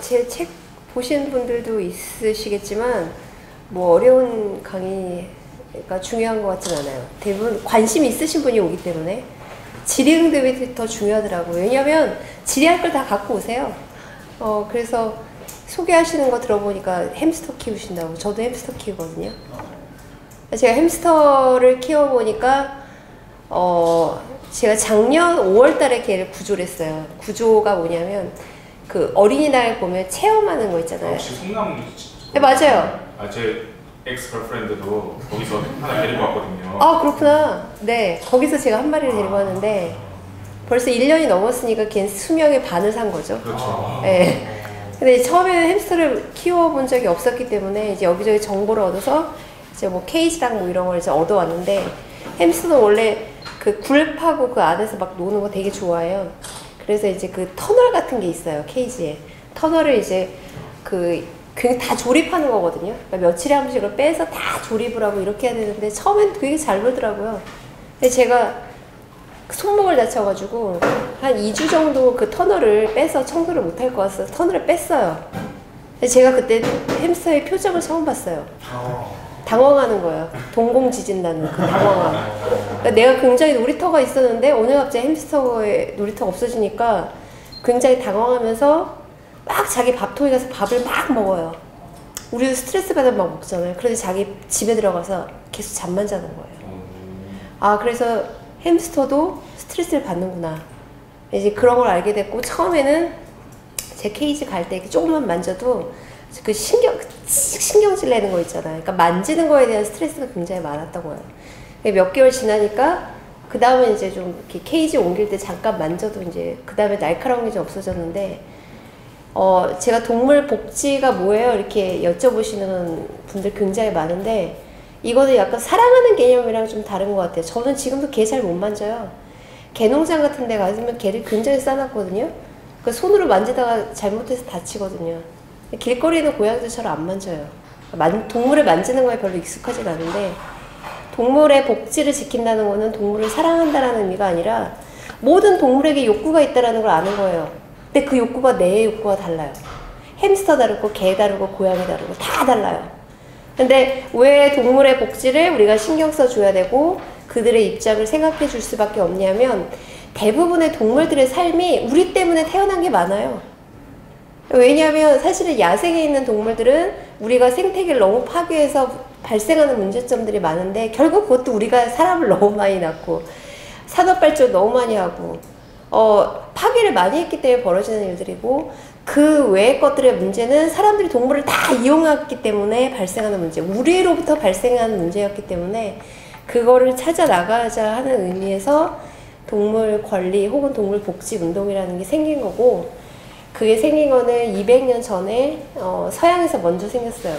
제 책 보신 분들도 있으시겠지만 뭐 어려운 강의가 중요한 것 같진 않아요. 대부분 관심 있으신 분이 오기 때문에 질의응답이 더 중요하더라고요. 왜냐하면 질의할 걸 다 갖고 오세요. 그래서 소개하시는 거 들어보니까 햄스터 키우신다고. 저도 햄스터 키우거든요. 제가 햄스터를 키워보니까 제가 작년 5월 달에 걔를 구조를 했어요. 구조가 뭐냐면 그 어린이날 보면 체험하는 거 있잖아요. 혹시 성남? 네, 맞아요. 제 엑스-걸프렌드도 거기서 하나 데리고 왔거든요. 그렇구나. 네, 거기서 제가 한 마리를 데리고 왔는데 벌써 1년이 넘었으니까 걔는 수명의 반을 산 거죠. 그렇죠. 네. 근데 처음에는 햄스터를 키워본 적이 없었기 때문에 이제 여기저기 정보를 얻어서 이제 뭐 케이지랑 뭐 이런 걸 이제 얻어왔는데, 햄스터는 원래 그 굴 파고 그 안에서 막 노는 거 되게 좋아해요. 그래서 이제 그 터널 같은 게 있어요, 케이지에. 터널을 이제 그냥 다 조립하는 거거든요. 그러니까 며칠에 한 번씩을 빼서 다 조립을 하고 이렇게 해야 되는데 처음엔 되게 잘 놀더라고요. 근데 제가 손목을 다쳐가지고 한 2주 정도 그 터널을 빼서 청소를 못할 것 같아서 터널을 뺐어요. 근데 제가 그때 햄스터의 표정을 처음 봤어요. 당황하는 거예요. 동공지진 나는 그 당황함. 그러니까 내가 굉장히 놀이터가 있었는데 오늘 갑자기 햄스터의 놀이터가 없어지니까 굉장히 당황하면서 막 자기 밥통에 가서 밥을 막 먹어요. 우리도 스트레스 받으면 막 먹잖아요. 그런데 자기 집에 들어가서 계속 잠만 자는 거예요. 그래서 햄스터도 스트레스를 받는구나. 이제 그런 걸 알게 됐고, 처음에는 제 케이지 갈 때 조금만 만져도 그 신경질 내는 거 있잖아요. 그러니까 만지는 거에 대한 스트레스가 굉장히 많았다고요. 몇 개월 지나니까 그 다음에 이제 좀 이렇게 케이지 옮길 때 잠깐 만져도 이제 그 다음에 날카로운 게 좀 없어졌는데, 제가 동물 복지가 뭐예요? 이렇게 여쭤보시는 분들 굉장히 많은데, 이거는 약간 사랑하는 개념이랑 좀 다른 것 같아요. 저는 지금도 개 잘 못 만져요. 개농장 같은 데 가면 개를 굉장히 싸놨거든요. 그 손으로 만지다가 잘못해서 다치거든요. 길거리에는 고양이들처럼 안 만져요. 동물을 만지는 거에 별로 익숙하진 않은데, 동물의 복지를 지킨다는 거는 동물을 사랑한다는 의미가 아니라 모든 동물에게 욕구가 있다는 걸 아는 거예요. 근데 그 욕구가 내 욕구와 달라요. 햄스터 다르고 개 다르고 고양이 다르고 다 달라요. 근데 왜 동물의 복지를 우리가 신경 써줘야 되고 그들의 입장을 생각해 줄 수밖에 없냐면, 대부분의 동물들의 삶이 우리 때문에 태어난 게 많아요. 왜냐하면 사실은 야생에 있는 동물들은 우리가 생태계를 너무 파괴해서 발생하는 문제점들이 많은데, 결국 그것도 우리가 사람을 너무 많이 낳고 산업발전 너무 많이 하고 파괴를 많이 했기 때문에 벌어지는 일들이고, 그 외의 것들의 문제는 사람들이 동물을 다 이용했기 때문에 발생하는 문제, 우리로부터 발생하는 문제였기 때문에 그거를 찾아 나가자 하는 의미에서 동물 권리 혹은 동물 복지 운동이라는 게 생긴 거고, 그게 생긴 거는 200년 전에 서양에서 먼저 생겼어요.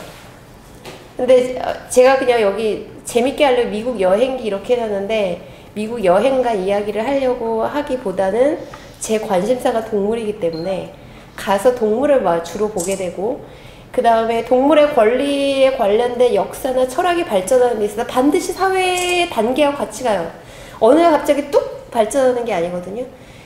근데 제가 그냥 여기 재밌게 하려고 미국 여행기 이렇게 해놨는데, 미국 여행가 이야기를 하려고 하기보다는 제 관심사가 동물이기 때문에 가서 동물을 주로 보게 되고, 그 다음에 동물의 권리에 관련된 역사나 철학이 발전하는 데 있어서 반드시 사회의 단계와 같이 가요. 어느 날 갑자기 뚝 발전하는 게 아니거든요.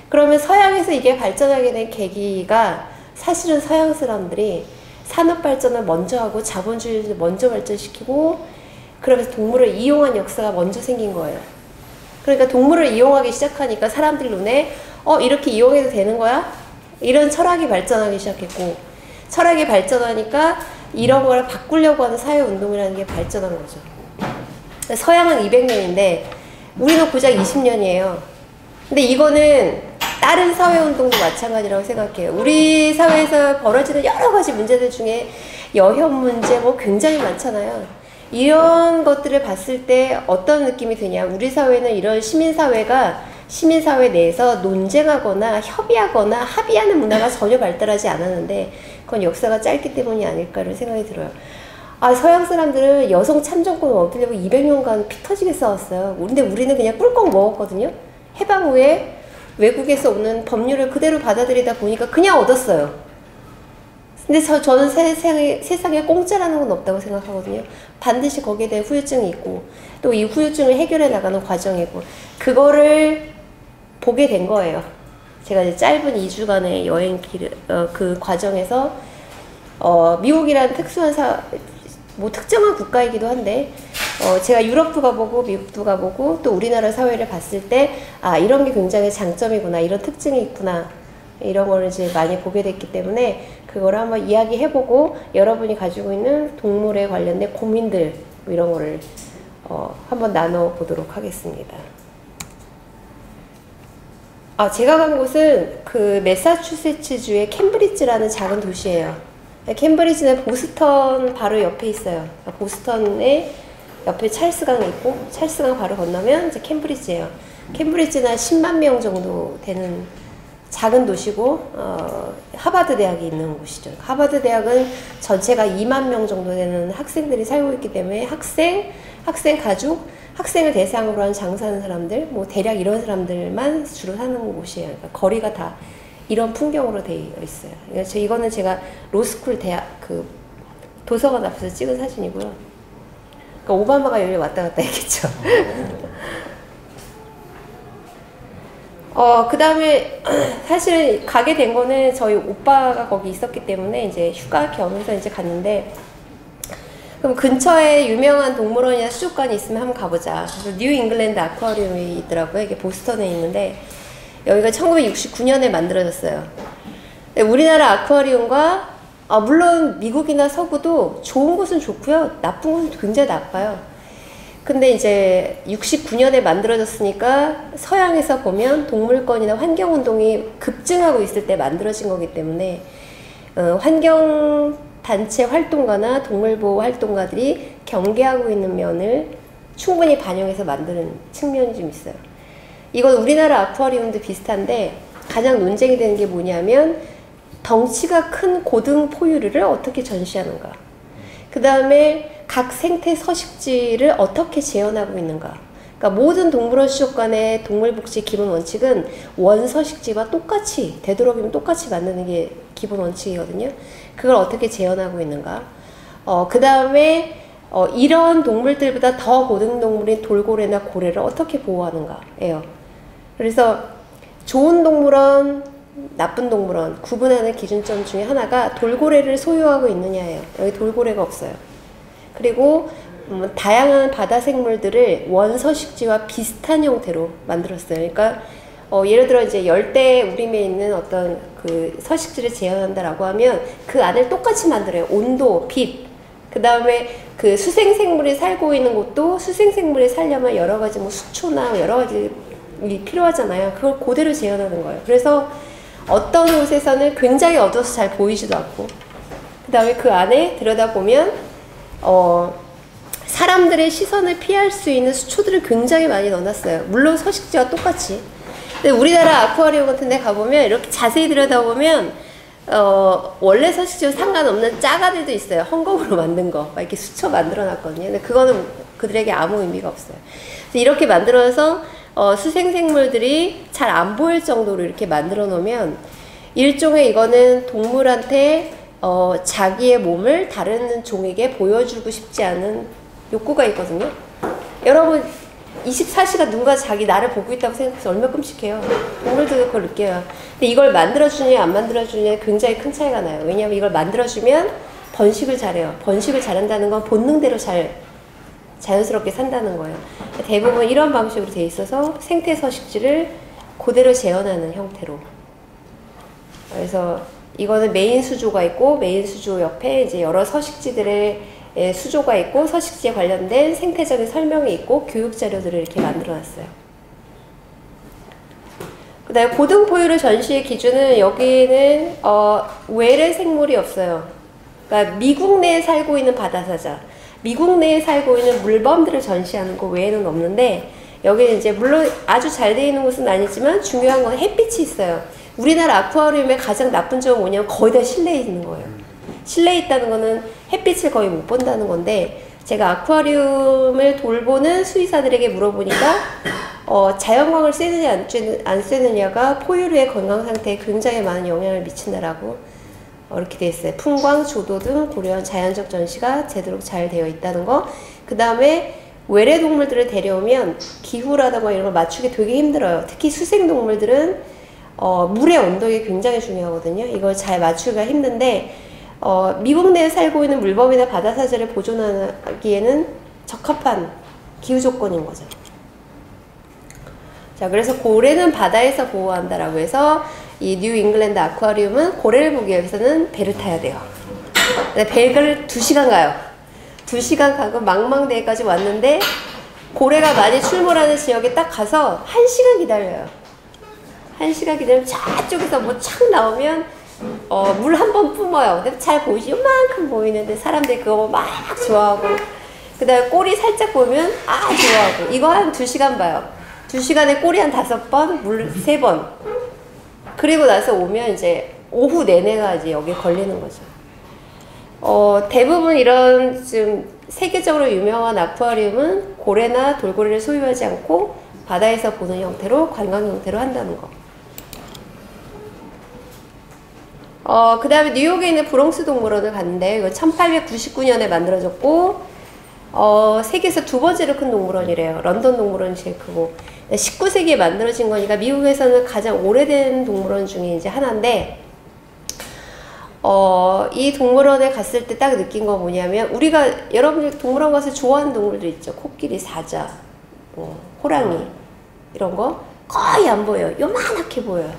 그러면 서양에서 이게 발전하게 된 계기가, 사실은 서양 사람들이 산업 발전을 먼저 하고 자본주의를 먼저 발전시키고, 그러면서 동물을 이용한 역사가 먼저 생긴 거예요. 그러니까 동물을 이용하기 시작하니까 사람들 눈에 이렇게 이용해도 되는 거야? 이런 철학이 발전하기 시작했고, 철학이 발전하니까 이런 걸 바꾸려고 하는 사회운동이라는 게 발전한 거죠. 서양은 200년인데 우리는 고작 20년이에요. 근데 이거는 다른 사회운동도 마찬가지라고 생각해요. 우리 사회에서 벌어지는 여러 가지 문제들 중에 여혐 문제 뭐 굉장히 많잖아요. 이런 것들을 봤을 때 어떤 느낌이 드냐. 우리 사회는 이런 시민사회 내에서 논쟁하거나 협의하거나 합의하는 문화가 전혀 발달하지 않았는데, 그건 역사가 짧기 때문이 아닐까라는 생각이 들어요. 서양 사람들은 여성 참정권을 얻으려고 200년간 피 터지게 싸웠어요. 근데 우리는 그냥 꿀꺽 먹었거든요. 해방 후에 외국에서 오는 법률을 그대로 받아들이다 보니까 그냥 얻었어요. 근데 저는 세상에 공짜라는 건 없다고 생각하거든요. 반드시 거기에 대한 후유증이 있고, 또 이 후유증을 해결해 나가는 과정이고, 그거를 보게 된 거예요. 제가 이제 짧은 2주간의 여행 그 과정에서 미국이라는 특수한 뭐 특정한 국가이기도 한데 제가 유럽도 가보고 미국도 가보고 또 우리나라 사회를 봤을 때 이런 게 굉장히 장점이구나, 이런 특징이 있구나, 이런 거를 이제 많이 보게 됐기 때문에 그거를 한번 이야기해보고 여러분이 가지고 있는 동물에 관련된 고민들 뭐 이런 거를 한번 나눠보도록 하겠습니다. 제가 간 곳은 그 매사추세츠주의 캠브리지라는 작은 도시예요. 캠브리지는 보스턴 바로 옆에 있어요. 보스턴에 옆에 찰스강이 있고 찰스강 바로 건너면 이제 캠브리지예요. 캠브리지는 10만 명 정도 되는 작은 도시고 하버드 대학이 있는 곳이죠. 하버드 대학은 전체가 2만 명 정도 되는 학생들이 살고 있기 때문에 학생 가족, 학생을 대상으로 한 장사하는 사람들, 뭐 대략 이런 사람들만 주로 사는 곳이에요. 그러니까 거리가 다 이런 풍경으로 되어 있어요. 그러니까 이거는 제가 로스쿨 대학 그 도서관 앞에서 찍은 사진이고요. 그러니까 오바마가 여기 왔다 갔다 했겠죠. 그 다음에 사실 가게 된 거는 저희 오빠가 거기 있었기 때문에 이제 휴가 겸해서 이제 갔는데, 그럼 근처에 유명한 동물원이나 수족관이 있으면 한번 가보자. 그래서 뉴 잉글랜드 아쿠아리움이 있더라고요. 이게 보스턴에 있는데 여기가 1969년에 만들어졌어요. 우리나라 아쿠아리움과 물론 미국이나 서구도 좋은 곳은 좋고요, 나쁜 곳은 굉장히 나빠요. 근데 이제 69년에 만들어졌으니까 서양에서 보면 동물권이나 환경운동이 급증하고 있을 때 만들어진 거기 때문에 환경단체 활동가나 동물보호 활동가들이 경계하고 있는 면을 충분히 반영해서 만드는 측면이 좀 있어요. 이건 우리나라 아쿠아리움도 비슷한데 가장 논쟁이 되는 게 뭐냐면 덩치가 큰 고등 포유류를 어떻게 전시하는가, 그 다음에 각 생태 서식지를 어떻게 재현하고 있는가. 그러니까 모든 동물원 수족관의 동물복지 기본 원칙은 원서식지와 똑같이, 되도록이면 똑같이 만드는 게 기본 원칙이거든요. 그걸 어떻게 재현하고 있는가. 그 다음에 이런 동물들보다 더 고등 동물인 돌고래나 고래를 어떻게 보호하는가예요. 그래서 좋은 동물원, 나쁜 동물원 구분하는 기준점 중에 하나가 돌고래를 소유하고 있느냐예요. 여기 돌고래가 없어요. 그리고 다양한 바다 생물들을 원서식지와 비슷한 형태로 만들었어요. 그러니까 예를 들어 이제 열대 우림에 있는 어떤 그 서식지를 재현한다라고 하면 그 안을 똑같이 만들어요. 온도, 빛, 그 다음에 그 수생생물이 살고 있는 곳도 수생생물이 살려면 여러 가지 뭐 수초나 여러 가지 필요하잖아요. 그걸 그대로 재현하는 거예요. 그래서 어떤 곳에서는 굉장히 어두워서 잘 보이지도 않고, 그 다음에 그 안에 들여다보면 사람들의 시선을 피할 수 있는 수초들을 굉장히 많이 넣어놨어요. 물론 서식지와 똑같이. 근데 우리나라 아쿠아리움 같은 데 가보면 이렇게 자세히 들여다보면 원래 서식지와 상관없는 짜가들도 있어요. 헝겊으로 만든 거 막 이렇게 수초 만들어 놨거든요. 근데 그거는 그들에게 아무 의미가 없어요. 그래서 이렇게 만들어서 수생생물들이 잘 안 보일 정도로 이렇게 만들어 놓으면 일종의 이거는 동물한테 자기의 몸을 다른 종에게 보여주고 싶지 않은 욕구가 있거든요. 여러분 24시간 누군가 자기 나를 보고 있다고 생각해서 얼마나 끔찍해요. 동물들도 그걸 느껴요. 근데 이걸 만들어주느냐 안 만들어주느냐에 굉장히 큰 차이가 나요. 왜냐하면 이걸 만들어주면 번식을 잘해요. 번식을 잘한다는 건 본능대로 자연스럽게 산다는 거예요. 대부분 이런 방식으로 돼 있어서 생태 서식지를 그대로 재현하는 형태로. 그래서 이거는 메인 수조가 있고 메인 수조 옆에 이제 여러 서식지들의 수조가 있고 서식지에 관련된 생태적인 설명이 있고 교육 자료들을 이렇게 만들어 놨어요. 그 다음에 고등포유류 전시의 기준은 여기는 외래 생물이 없어요. 그러니까 미국 내에 살고 있는 바다사자, 미국 내에 살고 있는 물범들을 전시하는 거 외에는 없는데, 여기는 이제 물론 아주 잘 되어 있는 곳은 아니지만 중요한 건 햇빛이 있어요. 우리나라 아쿠아리움의 가장 나쁜 점은 뭐냐면 거의 다 실내에 있는 거예요. 실내에 있다는 거는 햇빛을 거의 못 본다는 건데, 제가 아쿠아리움을 돌보는 수의사들에게 물어보니까 자연광을 쐬느냐 안 쐬느냐가 포유류의 건강 상태에 굉장히 많은 영향을 미친다라고 이렇게 되어 있어요. 풍광, 조도 등 고려한 자연적 전시가 제대로 잘 되어 있다는 거. 그 다음에 외래 동물들을 데려오면 기후라든가 이런 걸 맞추기 되게 힘들어요. 특히 수생 동물들은 물의 온도가 굉장히 중요하거든요. 이걸 잘 맞추기가 힘든데 미국 내에 살고 있는 물범이나 바다사자를 보존하기에는 적합한 기후 조건인 거죠. 자, 그래서 고래는 바다에서 보호한다라고 해서 이 뉴 잉글랜드 아쿠아리움은 고래를 보기 위해서는 배를 타야 돼요. 배를 2시간 가요. 2시간 가고 망망대해까지 왔는데 고래가 많이 출몰하는 지역에 딱 가서 1시간 기다려요. 1시간 기다리면 저쪽에서 뭐 착 나오면 물 한 번 뿜어요. 근데 잘 보이지? 요만큼 보이는데 사람들이 그거 막 좋아하고 그 다음에 꼬리 살짝 보면 좋아하고 이거 한 2시간 봐요. 2시간에 꼬리 한 5번, 물 3번. 그리고 나서 오면 이제 오후 내내가 이제 여기에 걸리는 거죠. 대부분 이런 좀 세계적으로 유명한 아쿠아리움은 고래나 돌고래를 소유하지 않고 바다에서 보는 형태로 관광 형태로 한다는 거. 그 다음에 뉴욕에 있는 브롱스 동물원을 갔는데 이거 1899년에 만들어졌고 세계에서 2번째로 큰 동물원이래요. 런던 동물원이 제일 크고 19세기에 만들어진 거니까 미국에서는 가장 오래된 동물원 중에 이제 하나인데 이 동물원에 갔을 때 딱 느낀 거 뭐냐면 우리가 여러분들 동물원 가서 좋아하는 동물들 있죠. 코끼리, 사자, 호랑이 이런 거 거의 안 보여요. 요만하게 보여요.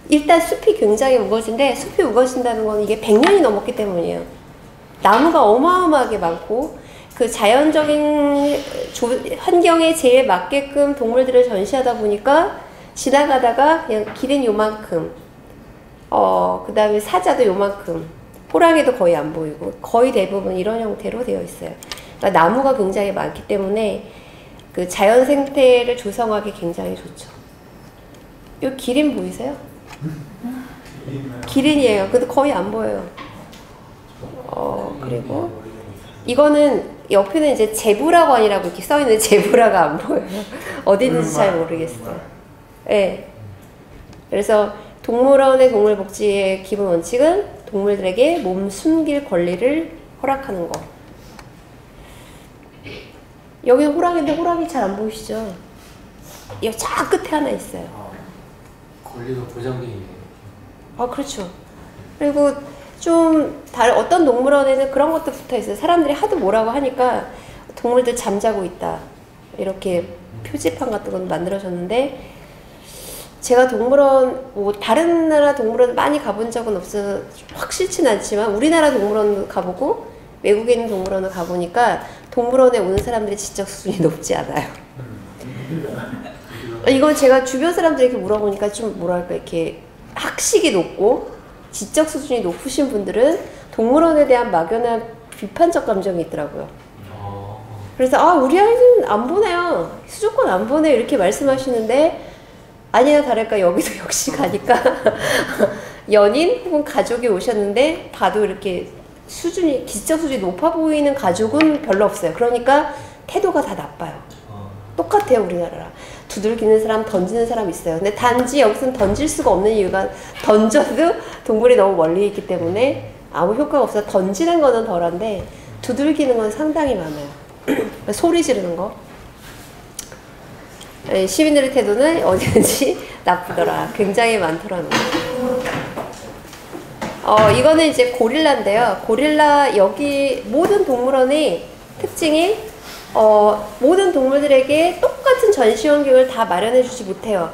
일단 숲이 굉장히 우거진데 숲이 우거진다는 건 이게 100년이 넘었기 때문이에요. 나무가 어마어마하게 많고 그 자연적인 환경에 제일 맞게끔 동물들을 전시하다 보니까 지나가다가 그냥 기린 요만큼 그 다음에 사자도 요만큼 호랑이도 거의 안 보이고 거의 대부분 이런 형태로 되어 있어요. 그러니까 나무가 굉장히 많기 때문에 그 자연 생태를 조성하기 굉장히 좋죠. 요 기린 보이세요? 기린이에요. 근데 거의 안 보여요. 그리고 이거는 옆에는 이제 제브라 관이라고 이렇게 써있는데 제브라가 안 보여요. 어디 있는지 잘 모르겠어요. 네. 그래서 동물원의 동물복지의 기본 원칙은 동물들에게 몸 숨길 권리를 허락하는 거. 여기는 호랑이인데 호랑이 잘 안 보이시죠? 여기 저 끝에 하나 있어요. 권리가 보장돼 있네요. 그렇죠. 그리고 좀 다른 어떤 동물원에는 그런 것도 붙어 있어요. 사람들이 하도 뭐라고 하니까 동물들 잠자고 있다. 이렇게 표지판 같은 건 만들어졌는데 제가 동물원 다른 나라 동물원 많이 가본 적은 없어서 확실치는 않지만 우리나라 동물원 가보고 외국에 있는 동물원을 가보니까 동물원에 오는 사람들의 지적 수준이 높지 않아요. 이건 제가 주변 사람들에게 물어보니까 좀 뭐랄까 이렇게 학식이 높고 지적 수준이 높으신 분들은 동물원에 대한 막연한 비판적 감정이 있더라고요. 그래서 우리 아이는 안 보내요. 수족관 안 보내요. 이렇게 말씀하시는데 아니나 다를까 여기도 역시 가니까 연인 혹은 가족이 오셨는데 봐도 이렇게 지적 수준이 높아 보이는 가족은 별로 없어요. 그러니까 태도가 다 나빠요. 똑같아요. 우리나라랑. 두들기는 사람, 던지는 사람 있어요. 근데 단지 여기서는 던질 수가 없는 이유가 던져도 동물이 너무 멀리 있기 때문에 아무 효과가 없어서 던지는 거는 덜한데 두들기는 건 상당히 많아요. 소리 지르는 거. 시민들의 태도는 어디든지 나쁘더라. 굉장히 많더라고요. 이거는 이제 고릴라인데요. 고릴라 여기 모든 동물원의 특징이 모든 동물들에게 똑같은 전시 환경을 다 마련해 주지 못해요.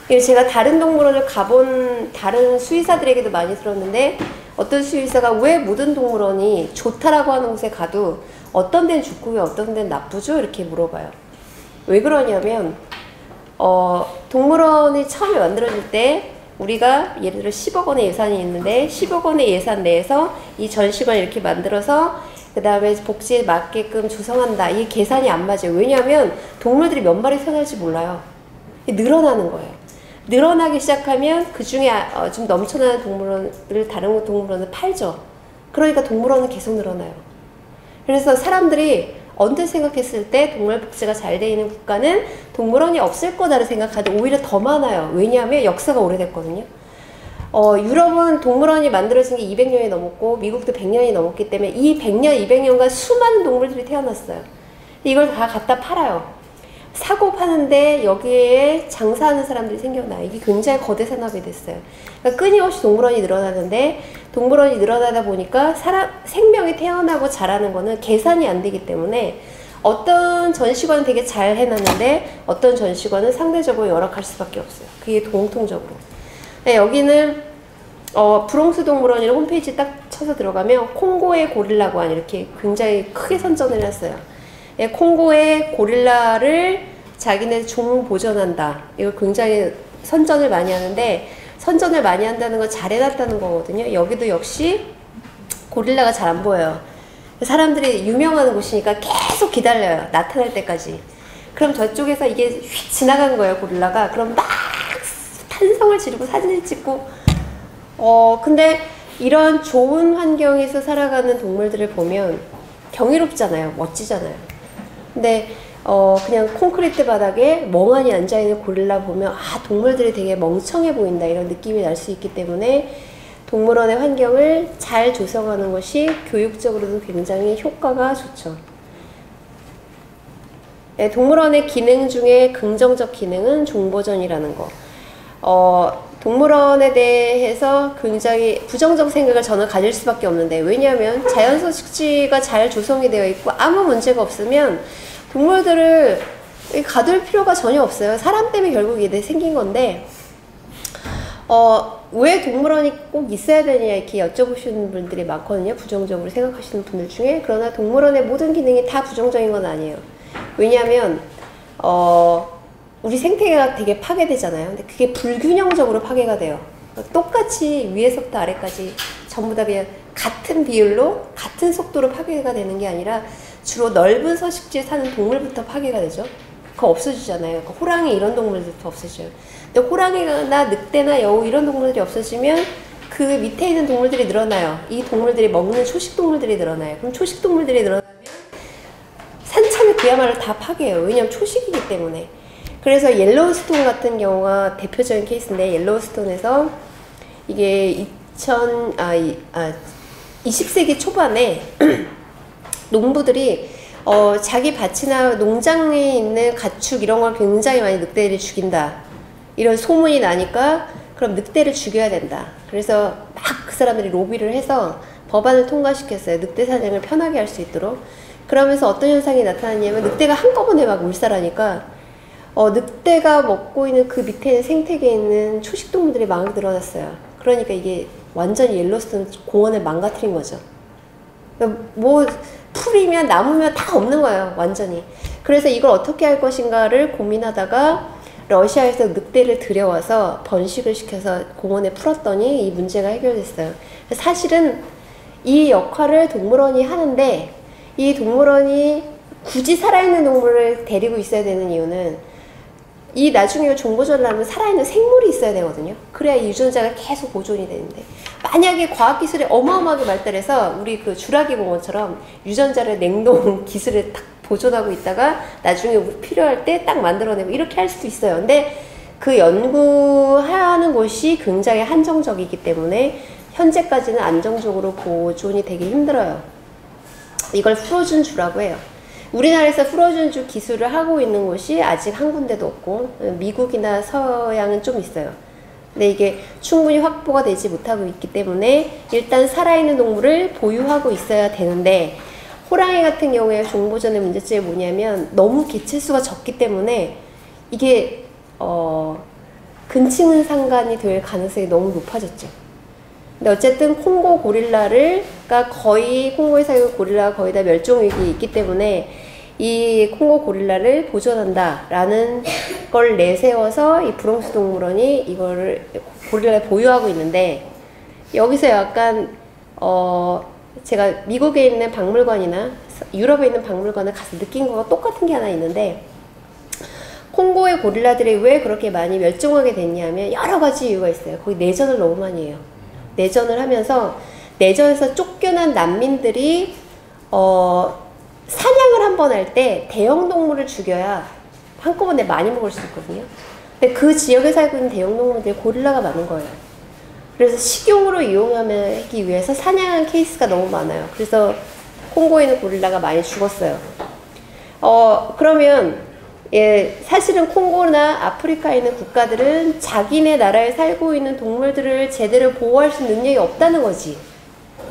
제가 다른 동물원을 가본 다른 수의사들에게도 많이 들었는데 어떤 수의사가 왜 모든 동물원이 좋다라고 하는 곳에 가도 어떤 데는 좋고 어떤 데는 나쁘죠? 이렇게 물어봐요. 왜 그러냐면 동물원이 처음에 만들어질 때 우리가 예를 들어 10억 원의 예산이 있는데 10억 원의 예산 내에서 이 전시관을 이렇게 만들어서 그 다음에 복지에 맞게끔 조성한다. 이게 계산이 안 맞아요. 왜냐하면 동물들이 몇 마리 태어날지 몰라요. 늘어나는 거예요. 늘어나기 시작하면 그 중에 좀 넘쳐나는 동물원을 다른 동물원을 팔죠. 그러니까 동물원은 계속 늘어나요. 그래서 사람들이 언뜻 생각했을 때 동물 복지가 잘 돼 있는 국가는 동물원이 없을 거다를 생각하는데 오히려 더 많아요. 왜냐하면 역사가 오래됐거든요. 유럽은 동물원이 만들어진 게 200년이 넘었고 미국도 100년이 넘었기 때문에 이 100년, 200년간 수많은 동물들이 태어났어요. 이걸 다 갖다 팔아요. 사고 파는데 여기에 장사하는 사람들이 생겨나요. 이게 굉장히 거대 산업이 됐어요. 그러니까 끊임없이 동물원이 늘어나는데 동물원이 늘어나다 보니까 생명이 태어나고 자라는 거는 계산이 안 되기 때문에 어떤 전시관은 되게 잘 해놨는데 어떤 전시관은 상대적으로 열악할 수밖에 없어요. 그게 공통적으로. 네, 여기는 브롱스 동물원이라는 홈페이지 딱 쳐서 들어가면 콩고의 고릴라관 이렇게 굉장히 크게 선전을 했어요. 예, 콩고의 고릴라를 자기네 종 보존한다. 이거 굉장히 선전을 많이 하는데 선전을 많이 한다는 건 잘 해놨다는 거거든요. 여기도 역시 고릴라가 잘 안 보여요. 사람들이 유명한 곳이니까 계속 기다려요. 나타날 때까지. 그럼 저쪽에서 이게 휙 지나간 거예요. 고릴라가. 그럼 막 탄성을 지르고 사진을 찍고 근데 이런 좋은 환경에서 살아가는 동물들을 보면 경이롭잖아요. 멋지잖아요. 근데 그냥 콘크리트 바닥에 멍하니 앉아있는 고릴라 보면 동물들이 되게 멍청해 보인다 이런 느낌이 날 수 있기 때문에 동물원의 환경을 잘 조성하는 것이 교육적으로도 굉장히 효과가 좋죠. 네, 동물원의 기능 중에 긍정적 기능은 종보전이라는 거. 동물원에 대해서 굉장히 부정적 생각을 저는 가질 수밖에 없는데 왜냐하면 자연서식지가 잘 조성이 되어 있고 아무 문제가 없으면 동물들을 가둘 필요가 전혀 없어요. 사람 때문에 결국 이게 생긴 건데 왜 동물원이 꼭 있어야 되냐 이렇게 여쭤보시는 분들이 많거든요. 부정적으로 생각하시는 분들 중에. 그러나 동물원의 모든 기능이 다 부정적인 건 아니에요. 왜냐하면 우리 생태계가 되게 파괴되잖아요. 근데 그게 불균형적으로 파괴가 돼요. 똑같이 위에서부터 아래까지 전부 다 그냥 같은 비율로 같은 속도로 파괴가 되는 게 아니라 주로 넓은 서식지에 사는 동물부터 파괴가 되죠. 그거 없어지잖아요. 호랑이 이런 동물들부터 없어져요. 근데 호랑이나 늑대나 여우 이런 동물들이 없어지면 그 밑에 있는 동물들이 늘어나요. 이 동물들이 먹는 초식 동물들이 늘어나요. 그럼 초식 동물들이 늘어나면 산참이 그야말로 다 파괴해요. 왜냐하면 초식이기 때문에. 그래서 옐로우스톤 같은 경우가 대표적인 케이스인데 옐로우스톤에서 이게 20세기 초반에 농부들이 자기 밭이나 농장에 있는 가축 이런 걸 굉장히 많이 늑대를 죽인다. 이런 소문이 나니까 그럼 늑대를 죽여야 된다. 그래서 막 그 사람들이 로비를 해서 법안을 통과시켰어요. 늑대 사냥을 편하게 할 수 있도록. 그러면서 어떤 현상이 나타났냐면 늑대가 한꺼번에 막 몰살하니까 늑대가 먹고 있는 그 밑에 생태계에 있는 초식동물들이 막 늘어났어요. 그러니까 이게 완전히 옐로스톤 공원을 망가뜨린 거죠. 뭐 풀이면 나무면 다 없는 거예요. 완전히. 그래서 이걸 어떻게 할 것인가를 고민하다가 러시아에서 늑대를 들여와서 번식을 시켜서 공원에 풀었더니 이 문제가 해결됐어요. 사실은 이 역할을 동물원이 하는데 이 동물원이 굳이 살아있는 동물을 데리고 있어야 되는 이유는 이 나중에 종보전을 하면 살아있는 생물이 있어야 되거든요. 그래야 이 유전자가 계속 보존이 되는데 만약에 과학기술이 어마어마하게 발달해서 우리 그 주라기 공원처럼 유전자를 냉동 기술을 딱 보존하고 있다가 나중에 필요할 때 딱 만들어내고 이렇게 할 수도 있어요. 근데 그 연구하는 곳이 굉장히 한정적이기 때문에 현재까지는 안정적으로 보존이 되게 힘들어요. 이걸 프로즌 주라고 해요. 우리나라에서 프로즌 주 기술을 하고 있는 곳이 아직 한 군데도 없고 미국이나 서양은 좀 있어요. 근데 이게 충분히 확보가 되지 못하고 있기 때문에 일단 살아있는 동물을 보유하고 있어야 되는데 호랑이 같은 경우에 종보전의 문제점이 뭐냐면 너무 개체수가 적기 때문에 이게 근친은 상간이 될 가능성이 너무 높아졌죠. 근데 어쨌든 콩고 고릴라가 거의 콩고에 살고 고릴라가 거의 다 멸종 위기에 있기 때문에 이 콩고 고릴라를 보존한다라는 걸 내세워서 이 브롱스 동물원이 이거를 고릴라를 보유하고 있는데 여기서 약간 제가 미국에 있는 박물관이나 유럽에 있는 박물관을 가서 느낀 거가 똑같은 게 하나 있는데 콩고의 고릴라들이 왜 그렇게 많이 멸종하게 됐냐면 여러 가지 이유가 있어요. 거기 내전을 너무 많이 해요. 내전을 하면서 내전에서 쫓겨난 난민들이 사냥을 한번 할 때 대형 동물을 죽여야 한꺼번에 많이 먹을 수 있거든요. 근데 그 지역에 살고 있는 대형 동물들이 고릴라가 많은 거예요. 그래서 식용으로 이용하기 위해서 사냥한 케이스가 너무 많아요. 그래서 콩고에 있는 고릴라가 많이 죽었어요. 그러면 예, 사실은 콩고나 아프리카에 있는 국가들은 자기네 나라에 살고 있는 동물들을 제대로 보호할 수 있는 능력이 없다는 거지.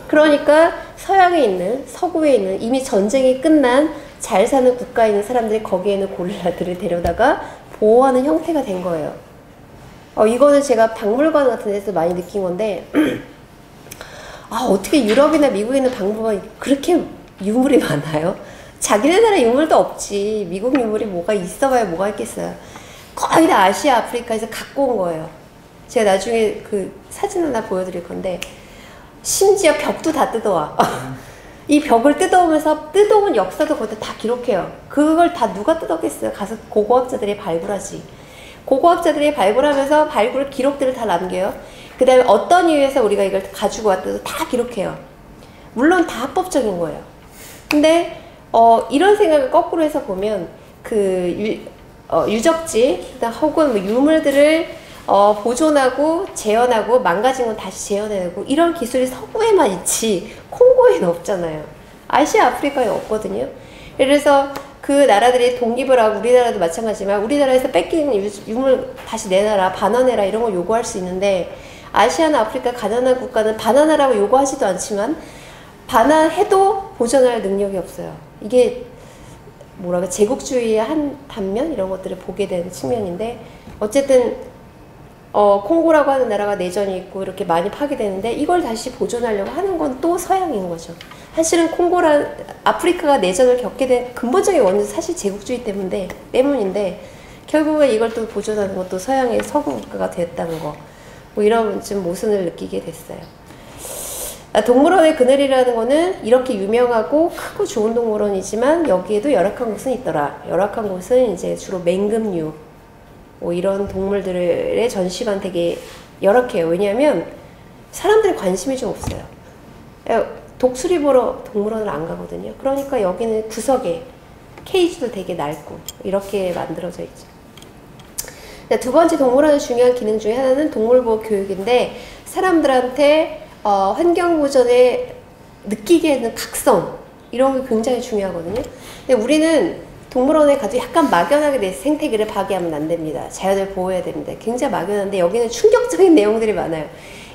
그러니까 서양에 있는, 서구에 있는 이미 전쟁이 끝난 잘 사는 국가에 있는 사람들이 거기에 있는 고릴라들을 데려다가 보호하는 형태가 된 거예요. 이거는 제가 박물관 같은 데서 많이 느낀 건데 어떻게 유럽이나 미국에 있는 박물관이 그렇게 유물이 많아요? 자기네 나라 유물도 없지. 미국 유물이 뭐가 있어봐야 뭐가 있겠어요. 거의 다 아시아, 아프리카에서 갖고 온 거예요. 제가 나중에 그 사진 하나 보여드릴 건데 심지어 벽도 다 뜯어와. 이 벽을 뜯어오면서 뜯어온 역사도 거기다 다 기록해요. 그걸 다 누가 뜯었겠어요? 가서 고고학자들이 발굴하지. 고고학자들이 발굴하면서 발굴 기록들을 다 남겨요. 그 다음에 어떤 이유에서 우리가 이걸 가지고 왔다도 다 기록해요. 물론 다 합법적인 거예요. 근데 이런 생각을 거꾸로 해서 보면 그 유적지 혹은 뭐 유물들을 보존하고 재현하고 망가진 건 다시 재현해내고 이런 기술이 서구에만 있지 콩고에는 없잖아요. 아시아, 아프리카에 없거든요. 그래서 그 나라들이 독립을 하고 우리나라도 마찬가지지만 우리나라에서 뺏긴 유물 다시 내놔라, 반환해라 이런 걸 요구할 수 있는데 아시아나 아프리카 가난한 국가는 반환하라고 요구하지도 않지만 반환해도 보존할 능력이 없어요. 이게 뭐랄까 제국주의의 한 단면 이런 것들을 보게 되는 측면인데 어쨌든 콩고라고 하는 나라가 내전이 있고 이렇게 많이 파괴되는데 이걸 다시 보존하려고 하는 건 또 서양인 거죠. 사실은 아프리카가 내전을 겪게 된 근본적인 원인은 사실 제국주의 때문인데 결국은 이걸 또 보존하는 것도 서양의 서구 국가가 됐다는 거. 뭐 이런 좀 모순을 느끼게 됐어요. 동물원의 그늘이라는 거는 이렇게 유명하고 크고 좋은 동물원이지만 여기에도 열악한 곳은 있더라. 열악한 곳은 이제 주로 맹금류 뭐 이런 동물들의 전시관 되게 열악해요. 왜냐하면 사람들이 관심이 좀 없어요. 독수리 보러 동물원을 안 가거든요. 그러니까 여기는 구석에 케이지도 되게 낡고 이렇게 만들어져 있죠. 두 번째 동물원의 중요한 기능 중에 하나는 동물보호 교육인데 사람들한테 환경보전에 느끼게 하는 각성 이런 게 굉장히 중요하거든요. 근데 우리는 동물원에 가도 약간 막연하게 내 생태계를 파괴하면 안 됩니다. 자연을 보호해야 됩니다. 굉장히 막연한데 여기는 충격적인 내용들이 많아요.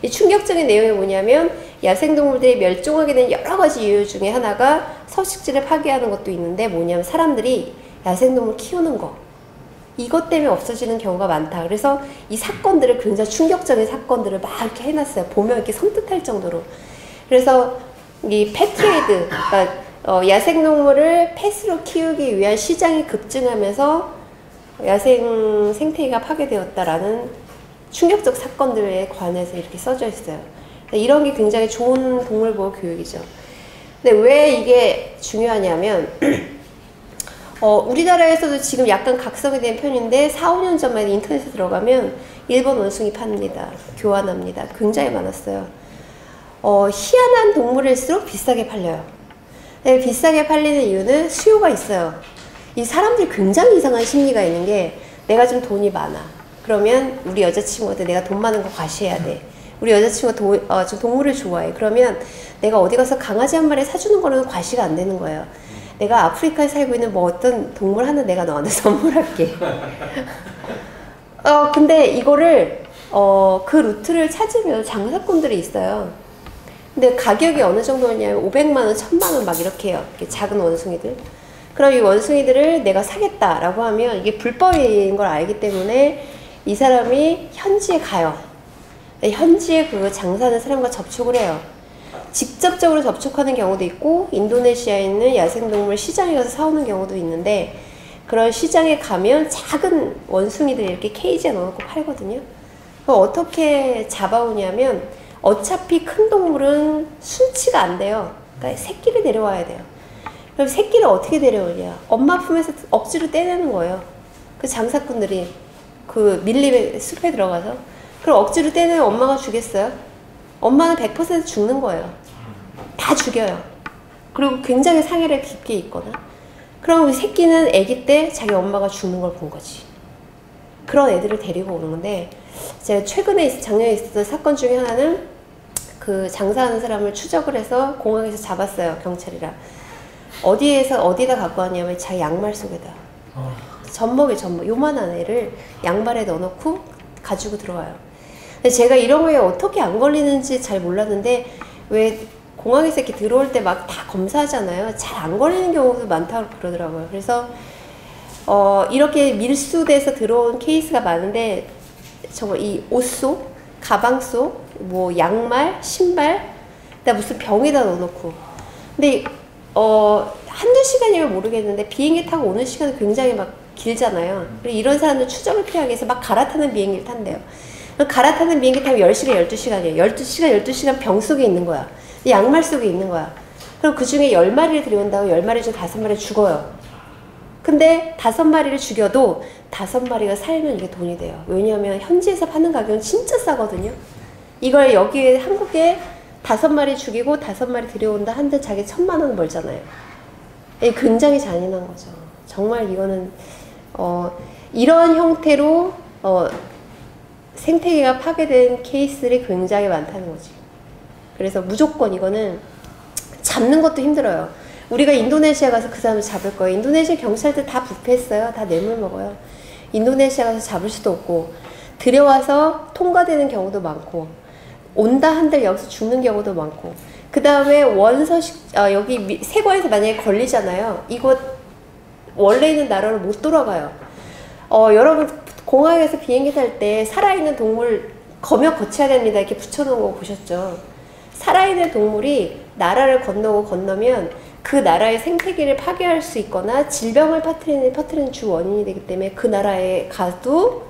이 충격적인 내용이 뭐냐면 야생동물들이 멸종하게 된 여러 가지 이유 중에 하나가 서식지를 파괴하는 것도 있는데 뭐냐면 사람들이 야생동물 키우는 거 이것 때문에 없어지는 경우가 많다. 그래서 이 사건들을 굉장히 충격적인 사건들을 막 이렇게 해놨어요. 보면 이렇게 섬뜩할 정도로. 그래서 이 펫트레이드, 그러니까 야생동물을 펫으로 키우기 위한 시장이 급증하면서 야생 생태계가 파괴되었다라는 충격적 사건들에 관해서 이렇게 써져 있어요. 이런 게 굉장히 좋은 동물보호 교육이죠. 근데 왜 이게 중요하냐면 우리나라에서도 지금 약간 각성이 된 편인데 4, 5년 전만 해도 인터넷에 들어가면 일본 원숭이 팝니다. 교환합니다. 굉장히 많았어요. 희한한 동물일수록 비싸게 팔려요. 네, 비싸게 팔리는 이유는 수요가 있어요. 이 사람들이 굉장히 이상한 심리가 있는 게 내가 좀 돈이 많아. 그러면 우리 여자친구한테 내가 돈 많은 거 과시해야 돼. 우리 여자친구가 좀 동물을 좋아해. 그러면 내가 어디 가서 강아지 한 마리 사주는 거는 과시가 안 되는 거예요. 내가 아프리카에 살고 있는 뭐 어떤 동물 하나 내가 너한테 선물할게. 근데 이거를 그 루트를 찾으면 장사꾼들이 있어요. 근데 가격이 어느 정도냐면 500만 원, 1000만 원 막 이렇게 해요. 이렇게 작은 원숭이들. 그럼 이 원숭이들을 내가 사겠다라고 하면 이게 불법인 걸 알기 때문에 이 사람이 현지에 가요. 현지에 그 장사하는 사람과 접촉을 해요. 직접적으로 접촉하는 경우도 있고 인도네시아에 있는 야생동물 시장에 가서 사오는 경우도 있는데 그런 시장에 가면 작은 원숭이들 이렇게 케이지에 넣어놓고 팔거든요. 그럼 어떻게 잡아오냐면 어차피 큰 동물은 순치가 안 돼요. 그러니까 새끼를 데려와야 돼요. 그럼 새끼를 어떻게 데려오냐? 엄마 품에서 억지로 떼내는 거예요. 그 장사꾼들이 그 밀림의 숲에 들어가서 그럼 억지로 떼내면 엄마가 죽겠어요? 엄마는 100% 죽는 거예요. 다 죽여요. 그리고 굉장히 상해를 깊게 입거나 그럼 그 새끼는 아기 때 자기 엄마가 죽는 걸 본 거지. 그런 애들을 데리고 오는 건데 제가 최근에 작년에 있었던 사건 중에 하나는 그 장사하는 사람을 추적을 해서 공항에서 잡았어요. 경찰이랑. 어디다 갖고 왔냐면 자기 양말 속에다. 젖먹이 젖먹. 요만한 애를 양발에 넣어놓고 가지고 들어와요. 근데 제가 이런 거에 어떻게 안 걸리는지 잘 몰랐는데 왜 공항에서 이렇게 들어올 때 막 다 검사하잖아요. 잘 안 걸리는 경우도 많다고 그러더라고요. 그래서 이렇게 밀수돼서 들어온 케이스가 많은데 정말 이 옷 속, 가방 속, 뭐 양말, 신발, 나 무슨 병에다 넣어놓고. 근데 한두 시간이면 모르겠는데 비행기 타고 오는 시간은 굉장히 막 길잖아요. 그리고 이런 사람들 추적을 피하기 위해서 막 갈아타는 비행기를 탄대요. 갈아타는 비행기 타면 10시간, 12시간이에요. 12시간, 12시간 병 속에 있는 거야. 양말 속에 있는 거야. 그럼 그 중에 10마리를 들여온다고 10마리 중 5마리 죽어요. 근데 5마리를 죽여도 5마리가 살면 이게 돈이 돼요. 왜냐하면 현지에서 파는 가격은 진짜 싸거든요. 이걸 여기에 한국에 5마리 죽이고 5마리 들여온다 한데 자기 1,000만 원 벌잖아요. 이게 굉장히 잔인한 거죠. 정말 이거는 이런 형태로 생태계가 파괴된 케이스들이 굉장히 많다는 거지. 그래서 무조건 이거는 잡는 것도 힘들어요. 우리가 인도네시아 가서 그 사람을 잡을 거예요. 인도네시아 경찰들 다 부패했어요. 다 뇌물 먹어요. 인도네시아 가서 잡을 수도 없고 들여와서 통과되는 경우도 많고 온다 한들 여기서 죽는 경우도 많고 그 다음에 여기 세관에서 만약에 걸리잖아요. 이거 원래 있는 나라로 못 돌아가요. 여러분 공항에서 비행기 탈 때 살아있는 동물 검역 거쳐야 됩니다. 이렇게 붙여놓은 거 보셨죠? 살아있는 동물이 나라를 건너면 그 나라의 생태계를 파괴할 수 있거나 질병을 퍼뜨리는 주 원인이 되기 때문에 그 나라에 가도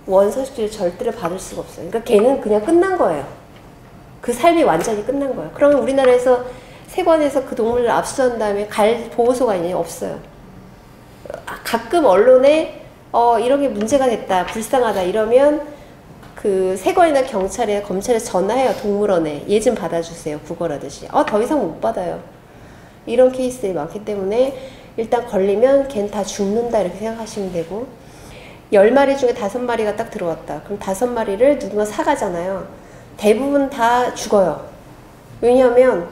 원서식지를 절대로 받을 수가 없어요. 그러니까 걔는 그냥 끝난 거예요. 그 삶이 완전히 끝난 거예요. 그러면 우리나라에서 세관에서 그 동물을 압수한 다음에 갈 보호소가 이제 없어요. 가끔 언론에 이런 게 문제가 됐다, 불쌍하다 이러면 그 세관이나 경찰에 검찰에 전화해요. 동물원에 얘 좀 받아주세요. 구걸하듯이. 더 이상 못 받아요. 이런 케이스들이 많기 때문에 일단 걸리면 걔는 다 죽는다 이렇게 생각하시면 되고 10마리 중에 5마리가 딱 들어왔다. 그럼 5마리를 누군가 사가잖아요. 대부분 다 죽어요. 왜냐하면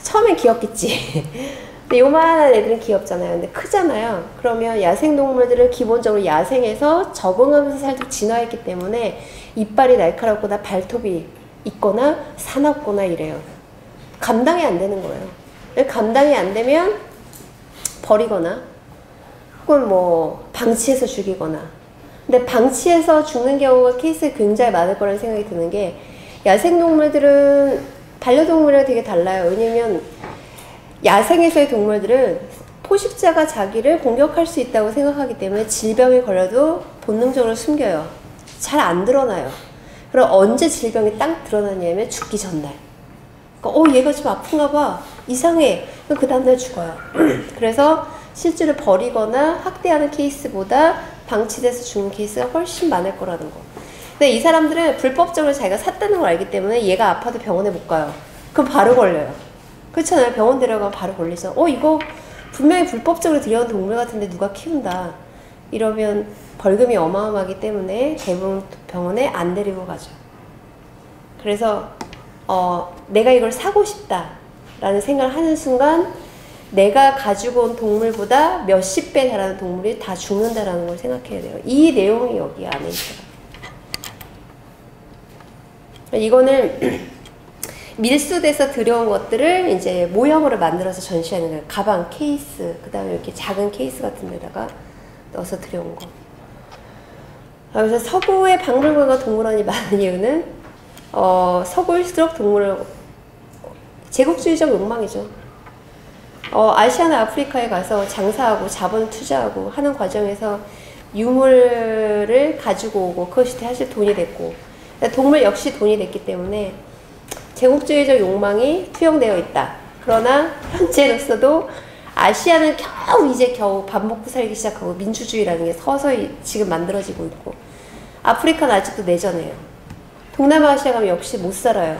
처음엔 귀엽겠지. 근데 요만한 애들은 귀엽잖아요. 근데 크잖아요. 그러면 야생동물들을 기본적으로 야생에서 적응하면서 살짝 진화했기 때문에 이빨이 날카롭거나 발톱이 있거나 사납거나 이래요. 감당이 안 되는 거예요. 감당이 안 되면 버리거나 혹은 뭐 방치해서 죽이거나. 근데 방치해서 죽는 경우가 케이스가 굉장히 많을 거라는 생각이 드는 게 야생동물들은 반려동물이랑 되게 달라요. 왜냐면 야생에서의 동물들은 포식자가 자기를 공격할 수 있다고 생각하기 때문에 질병에 걸려도 본능적으로 숨겨요. 잘 안 드러나요. 그럼 언제 질병이 딱 드러나냐면 죽기 전날. 그러니까 얘가 좀 아픈가 봐. 이상해. 그럼 그 다음날 죽어요. 그래서 실제로 버리거나 학대하는 케이스보다 방치돼서 죽는 케이스가 훨씬 많을 거라는 거. 근데 이 사람들은 불법적으로 자기가 샀다는 걸 알기 때문에 얘가 아파도 병원에 못 가요. 그럼 바로 걸려요. 그렇잖아요. 병원 데려가면 바로 걸리죠. 이거 분명히 불법적으로 들여온 동물 같은데 누가 키운다. 이러면 벌금이 어마어마하기 때문에 대부분 병원에 안 데리고 가죠. 그래서 내가 이걸 사고 싶다 라는 생각을 하는 순간 내가 가지고 온 동물보다 몇십 배 달하는 동물이 다 죽는다라는 걸 생각해야 돼요. 이 내용이 여기 안에 있어요. 이거는 밀수돼서 들여온 것들을 이제 모형으로 만들어서 전시하는 거예요. 가방, 케이스, 그 다음에 이렇게 작은 케이스 같은 데다가 넣어서 들여온 거. 그래서 서구의 박물관과 동물원이 많은 이유는 서구일수록 동물을 제국주의적 욕망이죠. 아시아나 아프리카에 가서 장사하고 자본을 투자하고 하는 과정에서 유물을 가지고 오고 그것이 사실 돈이 됐고 동물 역시 돈이 됐기 때문에 제국주의적 욕망이 투영되어 있다. 그러나 현재로서도 아시아는 겨우 밥 먹고 살기 시작하고 민주주의라는 게 서서히 지금 만들어지고 있고 아프리카는 아직도 내전해요. 동남아시아 가면 역시 못 살아요.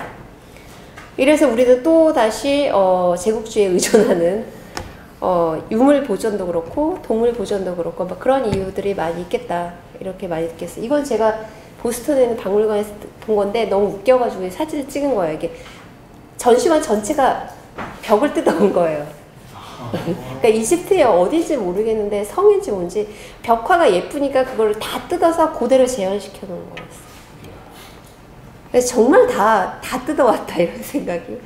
이래서 우리는 또 다시 제국주의에 의존하는 유물 보존도 그렇고 동물 보존도 그렇고 막 그런 이유들이 많이 있겠다 이렇게 많이 느꼈어요. 이건 제가 보스턴에 있는 박물관에서 본 건데 너무 웃겨가지고 사진을 찍은 거예요. 이게 전시관 전체가 벽을 뜯어온 거예요. 그러니까 이집트에 어딘지 모르겠는데 성인지 뭔지 벽화가 예쁘니까 그걸 다 뜯어서 그대로 재현시켜 놓은 거였어. 그래서 정말 다 뜯어왔다 이런 생각이.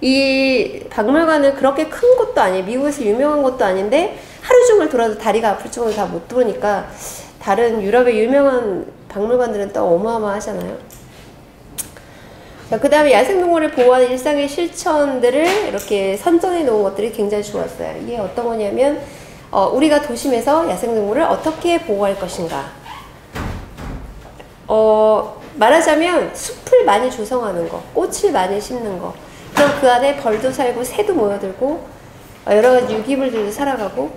이 박물관은 그렇게 큰 곳도 아니에요. 미국에서 유명한 곳도 아닌데 하루 종일 돌아도 다리가 아플 정도로 다 못 도니까 다른 유럽의 유명한 박물관들은 또 어마어마하잖아요. 자, 그 다음에 야생동물을 보호하는 일상의 실천들을 이렇게 선전해 놓은 것들이 굉장히 좋았어요. 이게 어떤 거냐면 우리가 도심에서 야생동물을 어떻게 보호할 것인가. 말하자면 숲을 많이 조성하는 거, 꽃을 많이 심는 거, 그럼 그 안에 벌도 살고 새도 모여들고 여러 가지 유기물들도 살아가고,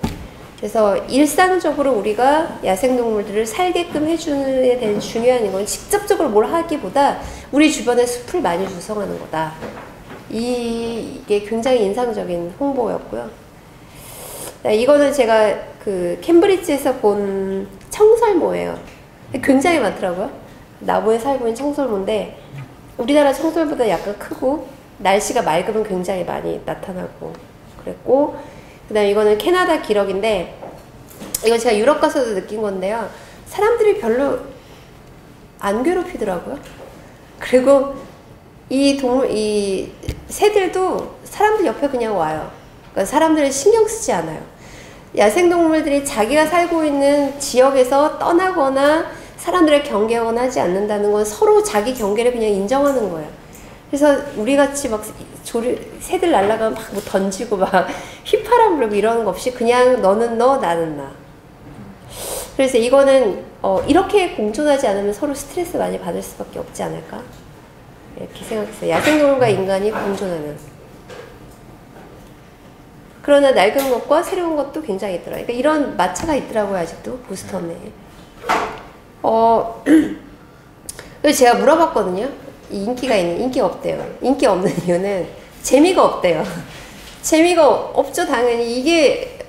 그래서 일상적으로 우리가 야생동물들을 살게끔 해주는 데 대한 중요한 건 직접적으로 뭘 하기보다 우리 주변에 숲을 많이 조성하는 거다. 이게 굉장히 인상적인 홍보였고요. 이거는 제가 그 캠브리지에서 본 청설모예요. 굉장히 많더라고요. 나무에 살고 있는 청설모인데 우리나라 청설보다 약간 크고 날씨가 맑으면 굉장히 많이 나타나고 그랬고, 그 다음에 이거는 캐나다 기럭인데 이건 제가 유럽 가서도 느낀 건데요. 사람들이 별로 안 괴롭히더라고요. 그리고 이 새들도 사람들 옆에 그냥 와요. 그러니까 사람들을 신경 쓰지 않아요. 야생동물들이 자기가 살고 있는 지역에서 떠나거나 사람들을 경계하거나 하지 않는다는 건 서로 자기 경계를 그냥 인정하는 거예요. 그래서 우리 같이 막 새들 날아가면 막 뭐 던지고 막 휘파람 불고 이러는 거 없이 그냥 너는 너, 나는 나. 그래서 이거는 이렇게 공존하지 않으면 서로 스트레스 많이 받을 수밖에 없지 않을까? 이렇게 생각했어요. 야생동물과 인간이 공존하는. 그러나 낡은 것과 새로운 것도 굉장히 있더라고요. 그러니까 이런 마차가 있더라고요. 아직도 보스턴에. 그래서 제가 물어봤거든요. 인기가 있는, 인기가 없대요. 인기 없는 이유는 재미가 없대요. 재미가 없죠, 당연히. 이게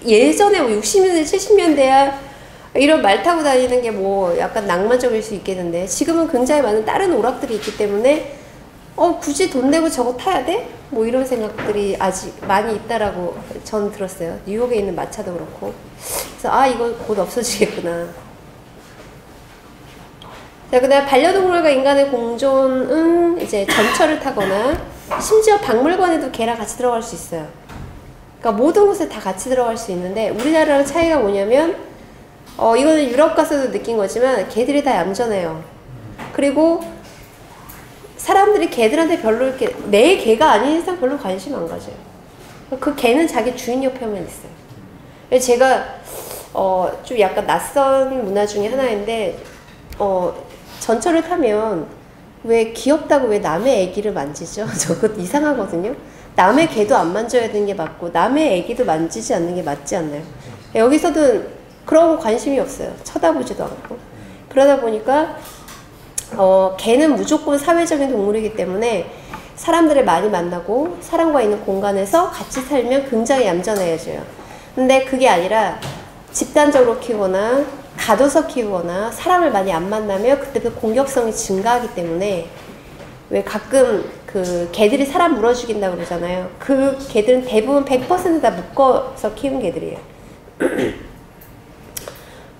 예전에 뭐 60년대, 70년대야 이런 말 타고 다니는 게 뭐 약간 낭만적일 수 있겠는데 지금은 굉장히 많은 다른 오락들이 있기 때문에 굳이 돈 내고 저거 타야 돼? 뭐 이런 생각들이 아직 많이 있다라고 전 들었어요. 뉴욕에 있는 마차도 그렇고. 그래서 이거 곧 없어지겠구나. 자, 그 다음에 반려동물과 인간의 공존은 이제 전철을 타거나 심지어 박물관에도 개랑 같이 들어갈 수 있어요. 그러니까 모든 곳에 다 같이 들어갈 수 있는데 우리나라랑 차이가 뭐냐면 이거는 유럽 가서도 느낀 거지만 개들이 다 얌전해요. 그리고 사람들이 개들한테 별로 이렇게 내 개가 아닌 이상 별로 관심 안 가져요. 그 개는 자기 주인 옆에만 있어요. 제가 좀 약간 낯선 문화 중에 하나인데 전철을 타면 왜 귀엽다고 왜 남의 애기를 만지죠? 저것도 이상하거든요. 남의 개도 안 만져야 되는 게 맞고 남의 애기도 만지지 않는 게 맞지 않나요? 여기서도 그런 관심이 없어요. 쳐다보지도 않고. 그러다 보니까 개는 무조건 사회적인 동물이기 때문에 사람들을 많이 만나고 사람과 있는 공간에서 같이 살면 굉장히 얌전해져요. 근데 그게 아니라 집단적으로 키우거나 가둬서 키우거나 사람을 많이 안 만나면 그때부터 공격성이 증가하기 때문에 왜 가끔 그 개들이 사람 물어 죽인다고 그러잖아요. 그 개들은 대부분 100% 다 묶어서 키운 개들이에요.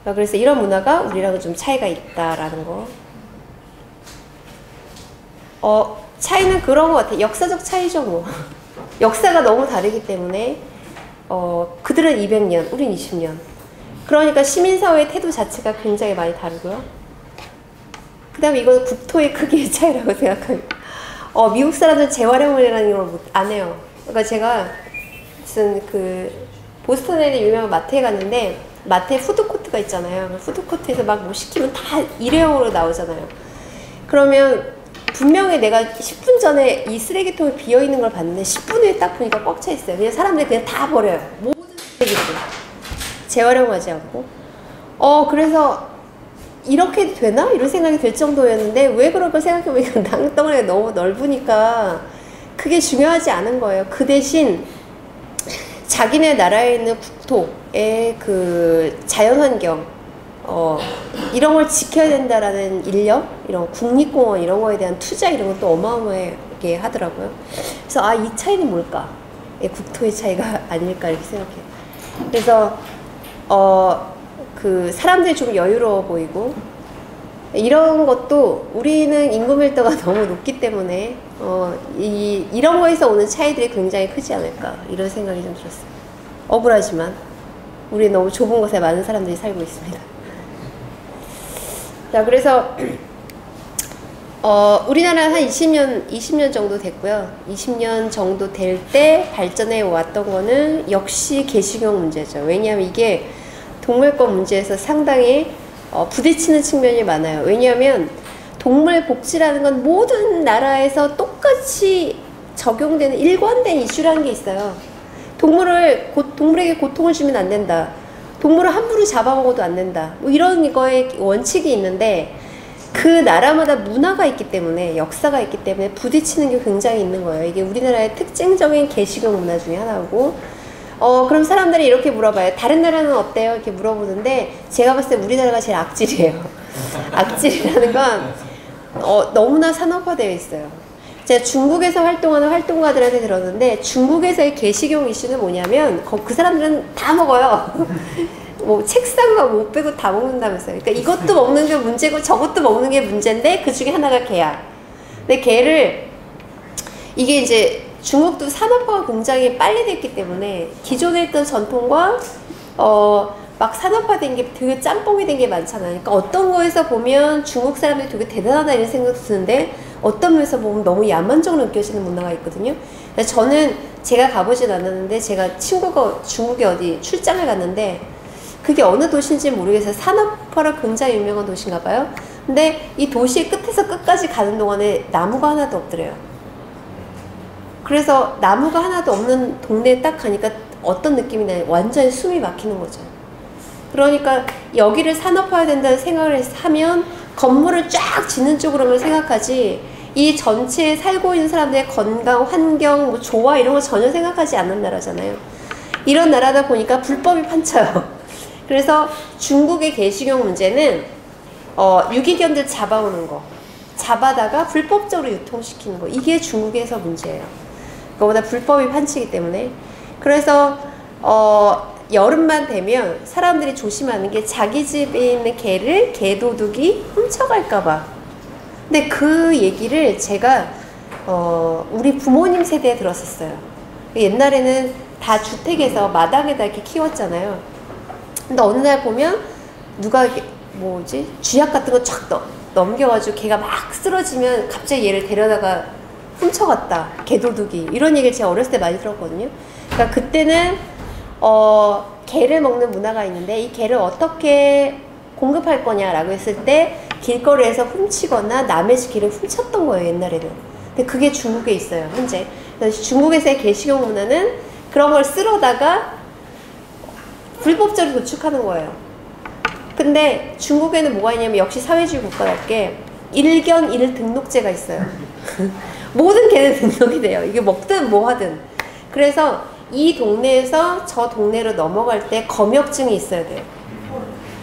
그래서 이런 문화가 우리랑은 좀 차이가 있다라는 거. 차이는 그런 것 같아요. 역사적 차이죠, 뭐. 역사가 너무 다르기 때문에, 그들은 200년, 우린 20년. 그러니까 시민사회의 태도 자체가 굉장히 많이 다르고요. 그 다음에 이거는 국토의 크기의 차이라고 생각합니다. 미국 사람들은 재활용이라는 걸 안 해요. 그러니까 제가 무슨 보스턴에 있는 유명한 마트에 갔는데, 마트에 푸드코트가 있잖아요. 푸드코트에서 막 뭐 시키면 다 일회용으로 나오잖아요. 그러면 분명히 내가 10분 전에 이 쓰레기통이 비어있는 걸 봤는데 10분 후에 딱 보니까 꽉 차 있어요. 그냥 사람들이 그냥 다 버려요. 모든 쓰레기들. 재활용하지 않고. 그래서 이렇게 되나? 이런 생각이 들 정도였는데 왜 그럴까 생각해보니까 땅덩어리가 너무 넓으니까 그게 중요하지 않은 거예요. 그 대신 자기네 나라에 있는 국토의 그 자연환경 이런 걸 지켜야 된다라는 인력, 이런 국립공원 이런 거에 대한 투자 이런 것도 어마어마하게 하더라고요. 그래서 이 차이는 뭘까? 국토의 차이가 아닐까 이렇게 생각해요. 그래서 그 사람들이 좀 여유로워 보이고 이런 것도 우리는 인구 밀도가 너무 높기 때문에 이런 거에서 오는 차이들이 굉장히 크지 않을까 이런 생각이 좀 들었어요. 억울하지만 우리는 너무 좁은 곳에 많은 사람들이 살고 있습니다. 자, 그래서 우리나라는 한 20년 정도 됐고요. 20년 정도 될 때 발전해 왔던 거는 역시 개식용 문제죠. 왜냐하면 이게 동물권 문제에서 상당히 부딪히는 측면이 많아요. 왜냐하면 동물 복지라는 건 모든 나라에서 똑같이 적용되는 일관된 이슈라는 게 있어요. 동물에게 고통을 주면 안 된다. 동물을 함부로 잡아먹어도 안 된다. 뭐 이런 거에 원칙이 있는데 그 나라마다 문화가 있기 때문에 역사가 있기 때문에 부딪히는 게 굉장히 있는 거예요. 이게 우리나라의 특징적인 개식용 문화 중에 하나고 그럼 사람들이 이렇게 물어봐요. 다른 나라는 어때요? 이렇게 물어보는데 제가 봤을 때 우리나라가 제일 악질이에요. 악질이라는 건 너무나 산업화되어 있어요. 제가 중국에서 활동하는 활동가들한테 들었는데 중국에서의 개식용 이슈는 뭐냐면 그 사람들은 다 먹어요. 뭐 책상과 못 빼고 다 먹는다면서요. 그러니까 이것도 먹는 게 문제고 저것도 먹는 게 문제인데 그 중에 하나가 개야. 근데 개를 이게 이제 중국도 산업화가 굉장히 빨리 됐기 때문에 기존에 있던 전통과 막 산업화된 게 되게 짬뽕이 된 게 많잖아요. 그러니까 어떤 거에서 보면 중국 사람들이 되게 대단하다 이런 생각도 드는데 어떤 면에서 보면 너무 야만적으로 느껴지는 문화가 있거든요. 그래서 저는 제가 가보진 않았는데 제가 친구가 중국에 어디 출장을 갔는데 그게 어느 도시인지 모르겠어요. 산업화로 굉장히 유명한 도시인가 봐요. 근데 이 도시의 끝에서 끝까지 가는 동안에 나무가 하나도 없더래요. 그래서 나무가 하나도 없는 동네에 딱 가니까 어떤 느낌이 나요? 완전히 숨이 막히는 거죠. 그러니까 여기를 산업화해야 된다는 생각을 하면 건물을 쫙 짓는 쪽으로만 생각하지 이 전체에 살고 있는 사람들의 건강, 환경, 뭐 조화 이런 거 전혀 생각하지 않는 나라잖아요. 이런 나라다 보니까 불법이 판쳐요. 그래서 중국의 개식용 문제는 유기견들 잡아오는 거, 잡아다가 불법적으로 유통시키는 거, 이게 중국에서 문제예요. 그거보다 불법이 판치기 때문에. 그래서 여름만 되면 사람들이 조심하는 게 자기 집에 있는 개를 개도둑이 훔쳐갈까봐. 근데 그 얘기를 제가 우리 부모님 세대에 들었었어요. 옛날에는 다 주택에서 마당에다 이렇게 키웠잖아요. 근데 어느 날 보면 누가 쥐약 같은 거 쫙 넘겨가지고 걔가 막 쓰러지면 갑자기 얘를 데려다가 훔쳐갔다. 개도둑이. 이런 얘기를 제가 어렸을 때 많이 들었거든요. 그러니까 그때는 개를 먹는 문화가 있는데 이 개를 어떻게 공급할 거냐라고 했을 때 길거리에서 훔치거나 남의 집 개를 훔쳤던 거예요, 옛날에는. 근데 그게 중국에 있어요, 현재. 그래서 중국에서의 개식용 문화는 그런 걸 쓸어다가 불법적으로 도축하는 거예요. 근데 중국에는 뭐가 있냐면 역시 사회주의 국가답게 일견 일등록제가 있어요. 모든 개는 등록이 돼요. 이게 먹든 뭐 하든. 그래서 이 동네에서 저 동네로 넘어갈 때 검역증이 있어야 돼요.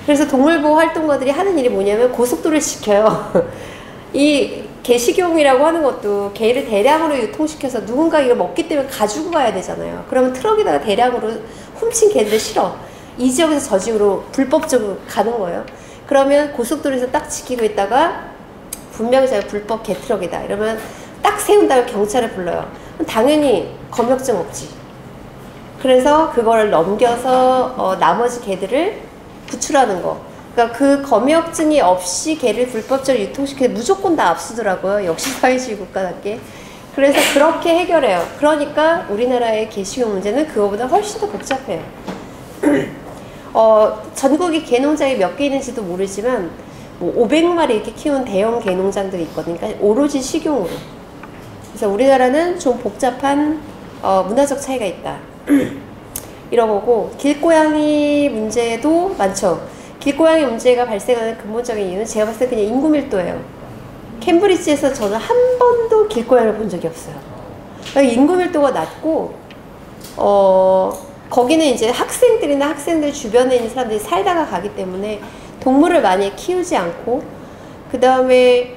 그래서 동물보호 활동가들이 하는 일이 뭐냐면 고속도로를 지켜요. 이 개식용이라고 하는 것도 개를 대량으로 유통시켜서 누군가 이걸 먹기 때문에 가지고 가야 되잖아요. 그러면 트럭에다가 대량으로 훔친 개들을 실어. 이 지역에서 저 지역으로 불법적으로 가는 거예요. 그러면 고속도로에서 딱 지키고 있다가 분명히 제가 불법 개트럭이다 이러면 딱 세운 다음에 경찰을 불러요. 당연히 검역증 없지. 그래서 그걸 넘겨서 나머지 개들을 구출하는 거. 그러니까 그 검역증이 없이 개를 불법적으로 유통시켜서 무조건 다 압수더라고요. 역시 사회주의 국가답게. 그래서 그렇게 해결해요. 그러니까 우리나라의 개식용 문제는 그거보다 훨씬 더 복잡해요. 전국에 개농장이 몇 개 있는지도 모르지만 뭐 500마리 이렇게 키우는 대형 개농장들이 있거든요. 그러니까 오로지 식용으로. 그래서 우리나라는 좀 복잡한 문화적 차이가 있다. 이런 거고, 길고양이 문제도 많죠. 길고양이 문제가 발생하는 근본적인 이유는 제가 봤을 때 그냥 인구 밀도예요. 캠브리지에서 저는 한 번도 길고양이를 본 적이 없어요. 그러니까 인구 밀도가 낮고 거기는 이제 학생들 주변에 있는 사람들이 살다가 가기 때문에 동물을 많이 키우지 않고, 그 다음에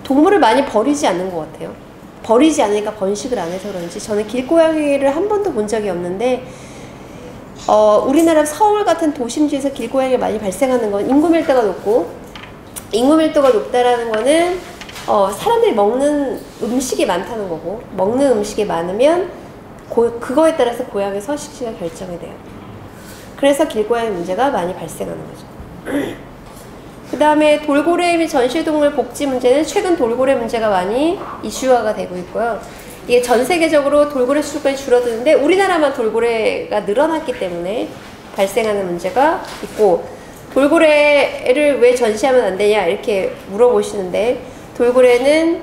동물을 많이 버리지 않는 것 같아요. 버리지 않으니까 번식을 안 해서 그런지 저는 길고양이를 한 번도 본 적이 없는데 우리나라 서울 같은 도심지에서 길고양이가 많이 발생하는 건 인구 밀도가 높고, 인구 밀도가 높다라는 거는 사람들이 먹는 음식이 많다는 거고, 먹는 음식이 많으면 그거에 따라서 고양이 서식지가 결정이 돼요. 그래서 길고양이 문제가 많이 발생하는 거죠. 그 다음에 돌고래 및 전시동물 복지 문제는 최근 돌고래 문제가 많이 이슈화가 되고 있고요. 이게 전 세계적으로 돌고래 수족관이 줄어드는데 우리나라만 돌고래가 늘어났기 때문에 발생하는 문제가 있고, 돌고래를 왜 전시하면 안 되냐 이렇게 물어보시는데, 돌고래는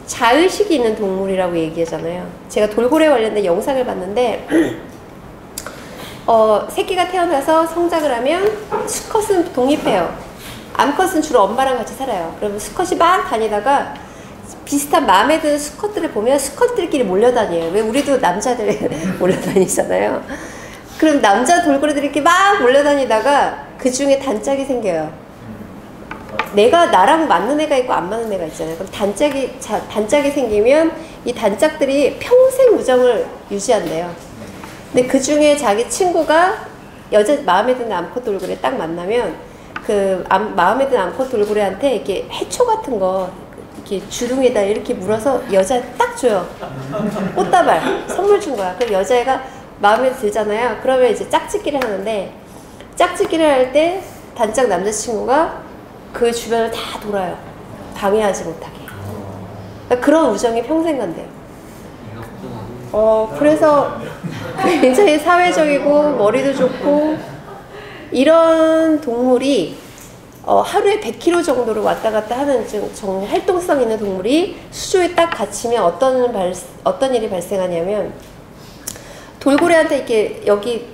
자의식이 있는 동물이라고 얘기하잖아요. 제가 돌고래 관련된 영상을 봤는데 새끼가 태어나서 성장을 하면 수컷은 독립해요. 암컷은 주로 엄마랑 같이 살아요. 그러면 수컷이 막 다니다가 비슷한 마음에 드는 수컷들을 보면 수컷들끼리 몰려다녀요. 왜 우리도 남자들 몰려다니잖아요. 그럼 남자 돌고래들이 이렇게 막 몰려다니다가 그 중에 단짝이 생겨요. 내가 나랑 맞는 애가 있고 안 맞는 애가 있잖아요. 그럼 단짝이 생기면 이 단짝들이 평생 우정을 유지한대요. 근데 그 중에 자기 친구가 마음에 드는 암컷 돌고래 딱 만나면 마음에 드는 암컷 돌고래한테 이렇게 해초 같은 거 이렇게 주둥이에다 이렇게 물어서 여자 딱 줘요. 꽃다발 선물 준 거야. 그럼 여자애가 마음에 들잖아요. 그러면 이제 짝짓기를 하는데, 짝짓기를 할 때 단짝 남자친구가 그 주변을 다 돌아요. 방해하지 못하게. 그러니까 그런 우정이 평생 간대요. 그래서 굉장히 사회적이고 머리도 좋고, 이런 동물이 하루에 100km 정도로 왔다 갔다 하는 좀 활동성 있는 동물이 수조에 딱 갇히면 어떤 일이 발생하냐면, 돌고래한테 이렇게 여기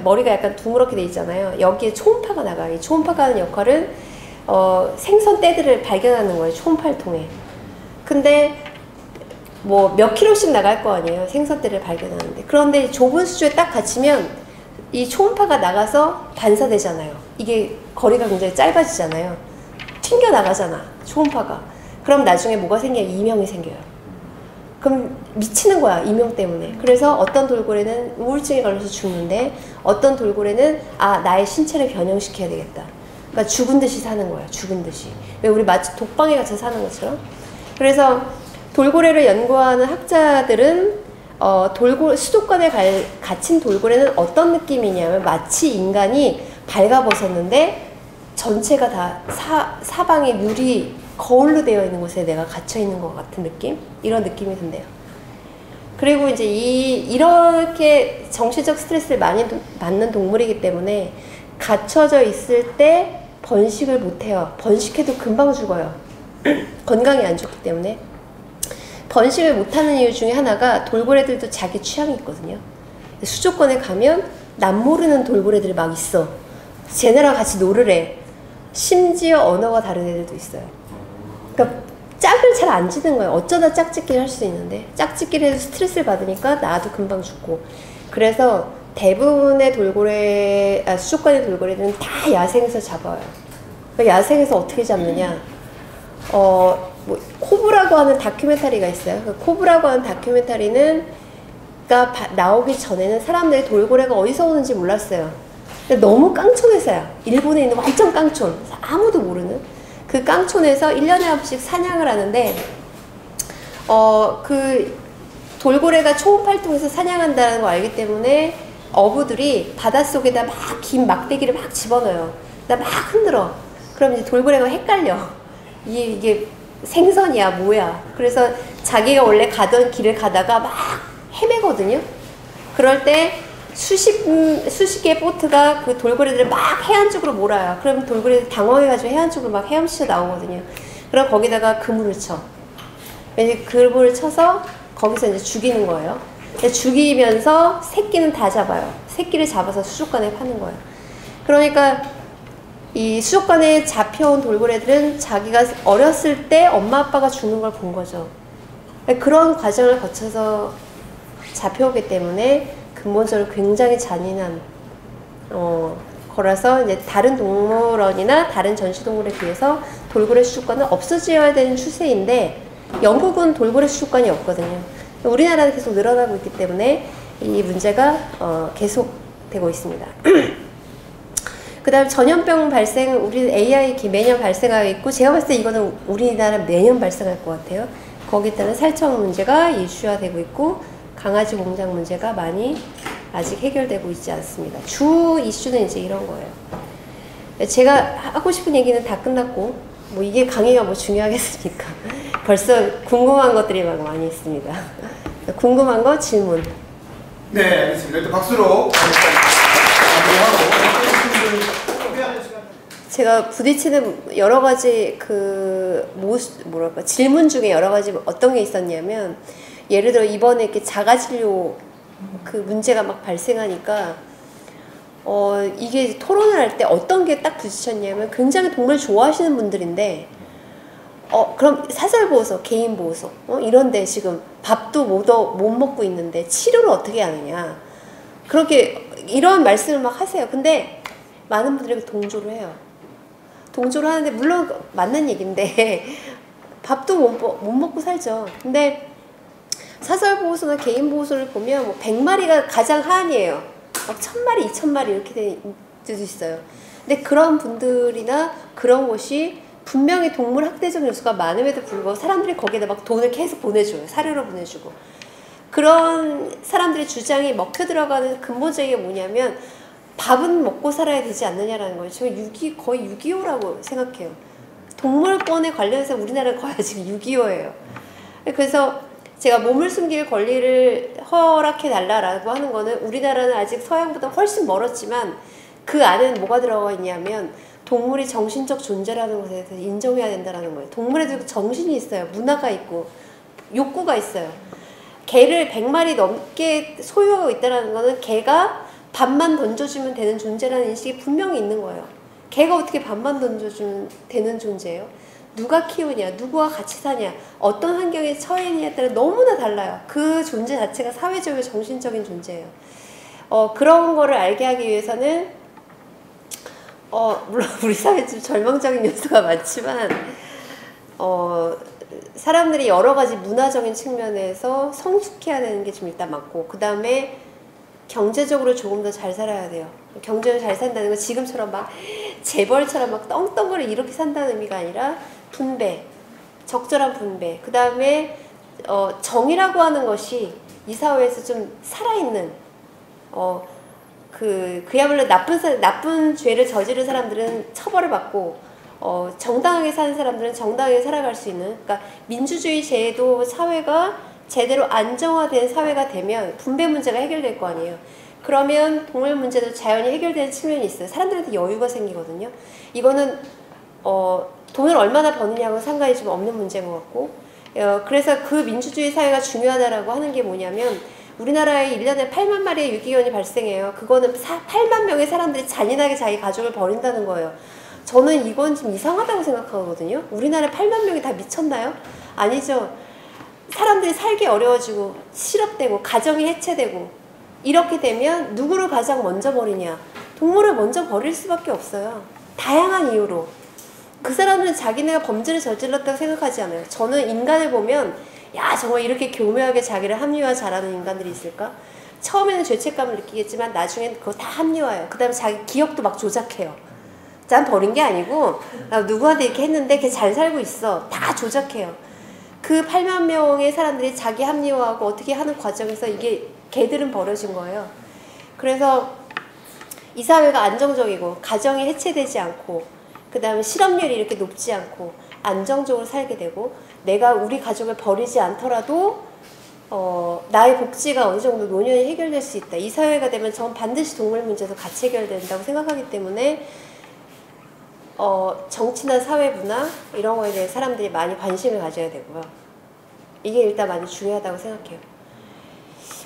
머리가 약간 둥그렇게 돼 있잖아요. 여기에 초음파가 나가요. 이 초음파가 하는 역할은 생선 떼들을 발견하는 거예요. 초음파를 통해. 근데 뭐 몇 킬로씩 나갈 거 아니에요. 생선 떼를 발견하는데. 그런데 좁은 수조에 딱 갇히면 이 초음파가 나가서 반사되잖아요. 이게 거리가 굉장히 짧아지잖아요. 튕겨 나가잖아, 초음파가. 그럼 나중에 뭐가 생겨요? 이명이 생겨요. 그럼 미치는 거야, 이명 때문에. 그래서 어떤 돌고래는 우울증에 걸려서 죽는데, 어떤 돌고래는 나의 신체를 변형시켜야 되겠다. 그러니까 죽은 듯이 사는 거야, 죽은 듯이. 왜 우리 마치 독방에 갇혀 사는 것처럼. 그래서 돌고래를 연구하는 학자들은 수족관에 갇힌 돌고래는 어떤 느낌이냐면, 마치 인간이 발가벗었는데 전체가 다 사방에 유리 거울로 되어 있는 곳에 내가 갇혀 있는 것 같은 느낌? 이런 느낌이 든대요. 그리고 이제 이렇게 정신적 스트레스를 많이 받는 동물이기 때문에 갇혀져 있을 때 번식을 못해요. 번식해도 금방 죽어요. 건강이 안 좋기 때문에. 번식을 못하는 이유 중에 하나가, 돌고래들도 자기 취향이 있거든요. 수족관에 가면 남 모르는 돌고래들이 막 있어. 쟤네랑 같이 놀으래. 심지어 언어가 다른 애들도 있어요. 그러니까 짝을 잘 안 지는 거예요. 어쩌다 짝짓기를 할 수 있는데, 짝짓기를 해서 스트레스를 받으니까 나도 금방 죽고. 그래서 대부분의 수족관의 돌고래들은 다 야생에서 잡아요. 그러니까 야생에서 어떻게 잡느냐? 코브라고 하는 다큐멘터리가 있어요. 그 코브라고 하는 다큐멘터리는 나오기 전에는 사람들이 돌고래가 어디서 오는지 몰랐어요. 근데 너무 깡촌에서야. 일본에 있는 완전 깡촌. 아무도 모르는. 그 깡촌에서 1년에 한 번씩 사냥을 하는데, 그 돌고래가 초음파를 통해서 사냥한다는 걸 알기 때문에 어부들이 바닷속에다 막 긴 막대기를 막 집어넣어요. 막 흔들어. 그럼 이제 돌고래가 헷갈려. 이게 생선이야 뭐야. 그래서 자기가 원래 가던 길을 가다가 막 헤매거든요. 그럴 때 수십 개의 보트가 그 돌고래들을 막 해안 쪽으로 몰아요. 그럼 돌고래들이 당황해가지고 해안 쪽으로 막 헤엄쳐 나오거든요. 그럼 거기다가 그물을 쳐. 이제 그물을 쳐서 거기서 이제 죽이는 거예요. 죽이면서 새끼는 다 잡아요. 새끼를 잡아서 수족관에 파는 거예요. 그러니까 이 수족관에 잡혀온 돌고래들은 자기가 어렸을 때 엄마 아빠가 죽는 걸 본 거죠. 그런 과정을 거쳐서 잡혀오기 때문에 근본적으로 굉장히 잔인한 거라서, 이제 다른 동물원이나 다른 전시동물에 비해서 돌고래 수족관은 없어져야 되는 추세인데, 영국은 돌고래 수족관이 없거든요. 우리나라는 계속 늘어나고 있기 때문에 이 문제가 계속 되고 있습니다. 그 다음 전염병 발생, 우리 AI 매년 발생하고 있고, 제가 봤을 때 이거는 우리나라 매년 발생할 것 같아요. 거기에 따른 살처음 문제가 이슈화되고 있고, 강아지 공장 문제가 많이 아직 해결되고 있지 않습니다. 주 이슈는 이제 이런 거예요. 제가 하고 싶은 얘기는 다 끝났고, 뭐 이게 강의가 뭐 중요하겠습니까? 벌써 궁금한 것들이 막 많이 있습니다. 궁금한 거 질문. 네, 알겠습니다. 일단 박수로 제가 부딪히는 여러 가지 뭐랄까 질문 중에 여러 가지 어떤 게 있었냐면, 예를 들어 이번에 이렇게 자가진료 그 문제가 막 발생하니까 이게 토론을 할 때 어떤 게 딱 부딪혔냐면, 굉장히 동물 좋아하시는 분들인데 그럼 사설보호소, 개인보호소 이런데 지금 밥도 못 먹고 있는데 치료를 어떻게 하느냐, 그렇게 이런 말씀을 막 하세요. 근데 많은 분들이 동조를 해요. 동조를 하는데 물론 맞는 얘기인데 밥도 못 먹고 살죠. 근데 사설보호소나 개인보호소를 보면 뭐 100마리가 가장 하한이에요. 막 1000마리, 2000마리 이렇게 될 때도 있어요. 근데 그런 분들이나 그런 곳이 분명히 동물 학대적 요소가 많음에도 불구하고 사람들이 거기에다 막 돈을 계속 보내줘요. 사료로 보내주고. 그런 사람들의 주장이 먹혀 들어가는 근본적인 게 뭐냐면, 밥은 먹고 살아야 되지 않느냐라는 거예요. 저는 거의 6.25라고 생각해요. 동물권에 관련해서 우리나라는 거의 아직 6.25예요. 그래서 제가 몸을 숨길 권리를 허락해 달라라고 하는 거는, 우리나라는 아직 서양보다 훨씬 멀었지만 그 안에는 뭐가 들어가 있냐면, 동물이 정신적 존재라는 것에 대해서 인정해야 된다는 거예요. 동물에도 정신이 있어요. 문화가 있고 욕구가 있어요. 개를 100마리 넘게 소유하고 있다는 거는 개가 밥만 던져주면 되는 존재라는 인식이 분명히 있는 거예요. 개가 어떻게 밥만 던져주면 되는 존재예요? 누가 키우냐, 누구와 같이 사냐, 어떤 환경에 처해 있느냐에 따라 너무나 달라요. 그 존재 자체가 사회적이고 정신적인 존재예요. 그런 거를 알게 하기 위해서는 물론 우리 사회에 좀 절망적인 요소가 많지만 사람들이 여러 가지 문화적인 측면에서 성숙해야 되는 게 좀 일단 많고, 그 다음에 경제적으로 조금 더 잘 살아야 돼요. 경제적으로 잘 산다는 건 지금처럼 막 재벌처럼 막 떵떵거리 이렇게 산다는 의미가 아니라 분배, 적절한 분배, 그 다음에 정의라고 하는 것이 이 사회에서 좀 살아있는 그야말로 나쁜 죄를 저지른 사람들은 처벌을 받고 정당하게 사는 사람들은 정당하게 살아갈 수 있는, 그러니까 민주주의 제도 사회가 제대로 안정화된 사회가 되면 분배 문제가 해결될 거 아니에요. 그러면 동물 문제도 자연히 해결되는 측면이 있어요. 사람들한테 여유가 생기거든요. 이거는 돈을 얼마나 버느냐하고 상관이 좀 없는 문제인 것 같고, 그래서 그 민주주의 사회가 중요하다라고 하는 게 뭐냐면, 우리나라에 1년에 8만 마리의 유기견이 발생해요. 그거는 8만 명의 사람들이 잔인하게 자기 가족을 버린다는 거예요. 저는 이건 좀 이상하다고 생각하거든요. 우리나라에 8만 명이 다 미쳤나요? 아니죠. 사람들이 살기 어려워지고 실업되고 가정이 해체되고 이렇게 되면 누구를 가장 먼저 버리냐? 동물을 먼저 버릴 수밖에 없어요. 다양한 이유로. 그 사람들은 자기네가 범죄를 저질렀다고 생각하지 않아요. 저는 인간을 보면 야, 정말 이렇게 교묘하게 자기를 합리화 잘하는 인간들이 있을까? 처음에는 죄책감을 느끼겠지만 나중엔 그거 다 합리화해요. 그 다음에 자기 기억도 막 조작해요. 난 버린 게 아니고 누구한테 이렇게 했는데 걔 잘 살고 있어. 다 조작해요. 그 8만 명의 사람들이 자기 합리화하고 어떻게 하는 과정에서 이게 걔들은 벌어진 거예요. 그래서 이 사회가 안정적이고 가정이 해체되지 않고 그 다음에 실업률이 이렇게 높지 않고 안정적으로 살게 되고, 내가 우리 가족을 버리지 않더라도 나의 복지가 어느 정도 노년이 해결될 수 있다. 이 사회가 되면 전 반드시 동물 문제도 같이 해결된다고 생각하기 때문에 정치나 사회 문화 이런 거에 대해 사람들이 많이 관심을 가져야 되고요. 이게 일단 많이 중요하다고 생각해요.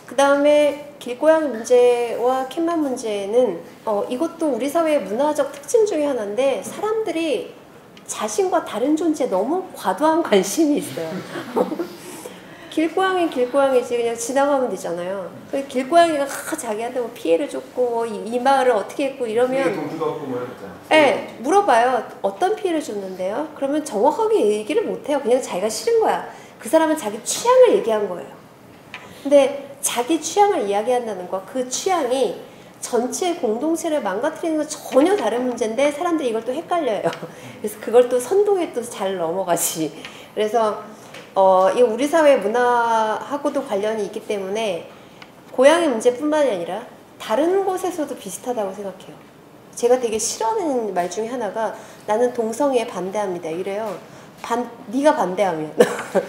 그 다음에 길고양이 문제와 캣맘 문제는 이것도 우리 사회의 문화적 특징 중에 하나인데, 사람들이 자신과 다른 존재에 너무 과도한 관심이 있어요. 길고양이지 그냥 지나가면 되잖아요. 길고양이가 자기한테 뭐 피해를 줬고 이 마을을 어떻게 했고 이러면 돈도 없고 뭐 이랬잖아. 네, 물어봐요. 어떤 피해를 줬는데요? 그러면 정확하게 얘기를 못해요. 그냥 자기가 싫은 거야. 그 사람은 자기 취향을 얘기한 거예요. 근데 자기 취향을 이야기한다는 거, 그 취향이 전체 공동체를 망가뜨리는 건 전혀 다른 문제인데 사람들이 이걸 또 헷갈려요. 그래서 그걸 또 선동에 또 잘 넘어가지. 그래서 이 우리 사회 문화하고도 관련이 있기 때문에 고양이 문제뿐만이 아니라 다른 곳에서도 비슷하다고 생각해요. 제가 되게 싫어하는 말 중에 하나가 나는 동성애에 반대합니다. 이래요. 네가 반대하면 그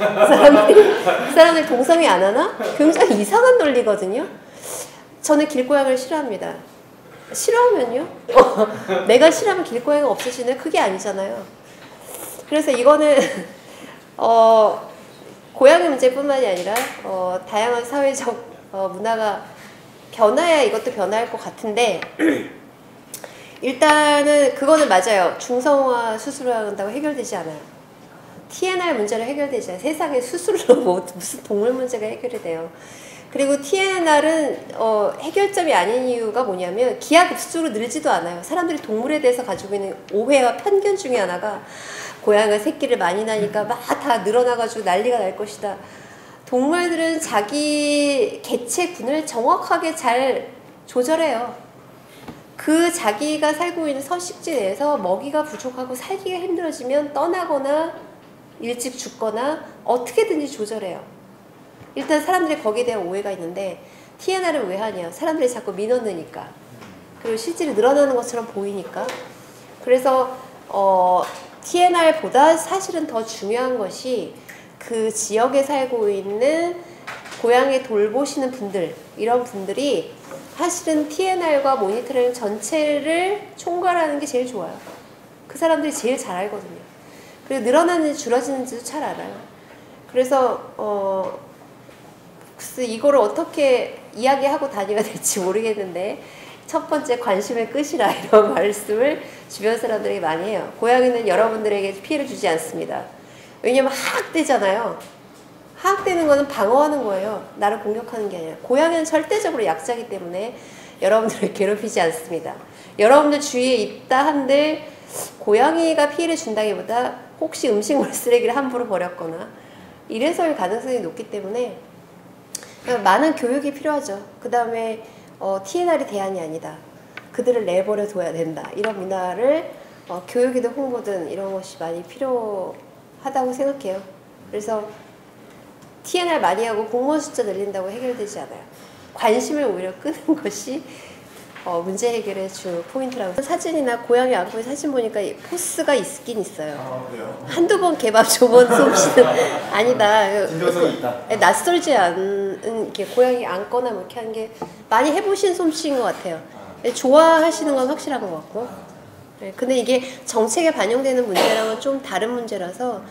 사람들 동성애 안 하나? 굉장히 이상한 논리거든요. 저는 길고양이를 싫어합니다. 싫어하면요? 내가 싫어하면 길고양이가 없어지네? 그게 아니잖아요. 그래서 이거는 고양이 문제뿐만이 아니라 다양한 사회적 문화가 변화야 이것도 변화할 것 같은데 일단은 그거는 맞아요. 중성화 수술을 한다고 해결되지 않아요. TNR 문제로 해결되지 않아요. 세상에 수술로 무슨 동물 문제가 해결이 돼요. 그리고 TNR은 해결점이 아닌 이유가 뭐냐면 기하급수로 늘지도 않아요. 사람들이 동물에 대해서 가지고 있는 오해와 편견 중에 하나가 고양이가 새끼를 많이 나니까 막 다 늘어나가지고 난리가 날 것이다. 동물들은 자기 개체군을 정확하게 잘 조절해요. 그 자기가 살고 있는 서식지 내에서 먹이가 부족하고 살기가 힘들어지면 떠나거나 일찍 죽거나 어떻게든지 조절해요. 일단 사람들이 거기에 대한 오해가 있는데 TNR은 왜 하냐? 사람들이 자꾸 민원 넣으니까. 그리고 실제로 늘어나는 것처럼 보이니까. 그래서 TNR보다 사실은 더 중요한 것이 그 지역에 살고 있는 고양이 돌보시는 분들, 이런 분들이 사실은 TNR과 모니터링 전체를 총괄하는 게 제일 좋아요. 그 사람들이 제일 잘 알거든요. 그리고 늘어나는지 줄어지는지도 잘 알아요. 그래서 글쎄 이거를 어떻게 이야기하고 다녀야 될지 모르겠는데 첫 번째 관심을 끄시라 이런 말씀을 주변 사람들에게 많이 해요. 고양이는 여러분들에게 피해를 주지 않습니다. 왜냐면 하악되잖아요. 하악되는 거는 방어하는 거예요. 나를 공격하는 게 아니라. 고양이는 절대적으로 약자이기 때문에 여러분들을 괴롭히지 않습니다. 여러분들 주위에 있다 한들 고양이가 피해를 준다기보다 혹시 음식물 쓰레기를 함부로 버렸거나 이래서일 가능성이 높기 때문에 많은 교육이 필요하죠. 그 다음에 TNR이 대안이 아니다. 그들을 내버려 둬야 된다. 이런 문화를 교육이든 홍보든 이런 것이 많이 필요하다고 생각해요. 그래서 TNR 많이 하고 공무원 숫자 늘린다고 해결되지 않아요. 관심을 오히려 끄는 것이 문제 해결의 주 포인트라고. 사진이나 고양이 안고의 사진 보니까 포스가 있긴 있어요. 그래요? 한두 번 개밥 줘본 솜씨는 아니다. 진정성이 있다. 낯설지 않은 이렇게 고양이 안거나 뭐 이렇게 하는 게 많이 해보신 솜씨인 것 같아요. 좋아하시는 건 확실한 것 같고. 근데 이게 정책에 반영되는 문제랑은 좀 다른 문제라서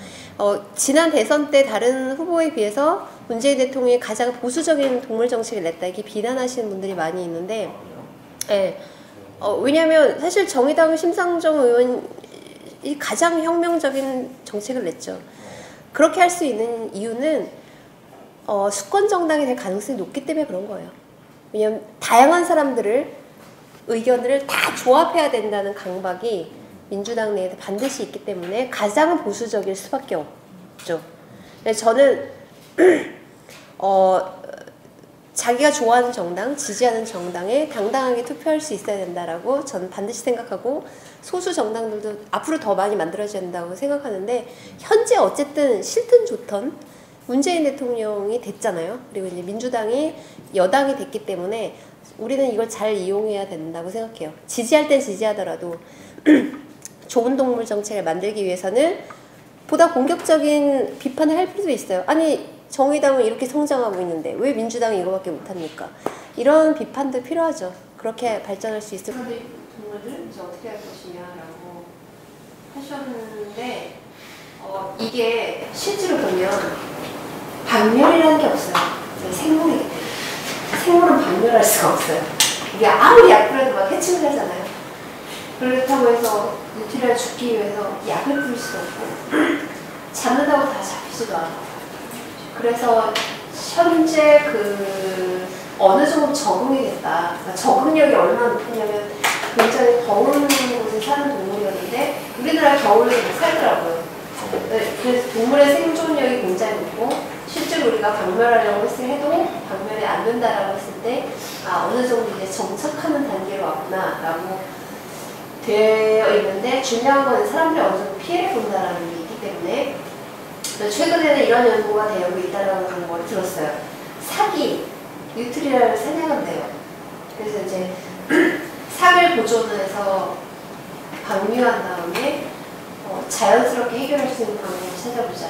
지난 대선 때 다른 후보에 비해서 문재인 대통령이 가장 보수적인 동물 정책을 냈다 이렇게 비난하시는 분들이 많이 있는데 왜냐하면 사실 정의당 심상정 의원이 가장 혁명적인 정책을 냈죠. 그렇게 할 수 있는 이유는 수권 정당이 될 가능성이 높기 때문에 그런 거예요. 왜냐하면 다양한 사람들을 의견들을 다 조합해야 된다는 강박이 민주당 내에도 반드시 있기 때문에 가장 보수적일 수밖에 없죠. 저는 자기가 좋아하는 정당, 지지하는 정당에 당당하게 투표할 수 있어야 된다라고 저는 반드시 생각하고 소수 정당들도 앞으로 더 많이 만들어져야 된다고 생각하는데 현재 어쨌든 싫든 좋든 문재인 대통령이 됐잖아요. 그리고 이제 민주당이 여당이 됐기 때문에 우리는 이걸 잘 이용해야 된다고 생각해요. 지지할 땐 지지하더라도 좋은 동물 정책을 만들기 위해서는 보다 공격적인 비판을 할 필요도 있어요. 아니 정의당은 이렇게 성장하고 있는데 왜 민주당이 이거밖에 못합니까? 이런 비판도 필요하죠. 그렇게 발전할 수 있을 거예요. 동물들 이제 어떻게 할 것이냐라고 하셨는데 이게 실제로 보면 박멸이라는 게 없어요. 생물이기 때문에. 생물은 박멸할 수가 없어요. 이게 아무리 약 뿌려도 막 해충을 하잖아요. 그렇다고 해서 뉴트리아를 죽기 위해서 약을 뿌릴 수도 없고 잡는다고 다 잡히지도 않아요. 그래서 현재 어느 정도 적응이 됐다. 그러니까 적응력이 얼마나 높으냐면 굉장히 더운 곳에 사는 동물이었는데 우리나라 겨울에 못 살더라고요. 그래서 동물의 생존력이 굉장히 높고 실제로 우리가 박멸하려고 해도 박멸이 안 된다라고 했을 때 어느 정도 이제 정착하는 단계로 왔구나라고 되어 있는데 중요한 건 사람들이 어느 정도 피해를 본다라는 게 있기 때문에 최근에는 이런 연구가 되고 있다는 걸 들었어요. 사기, 뉴트리아를 사냥한대요. 그래서 이제 삭을 보존해서 방류한 다음에 자연스럽게 해결할 수 있는 방법을 찾아보자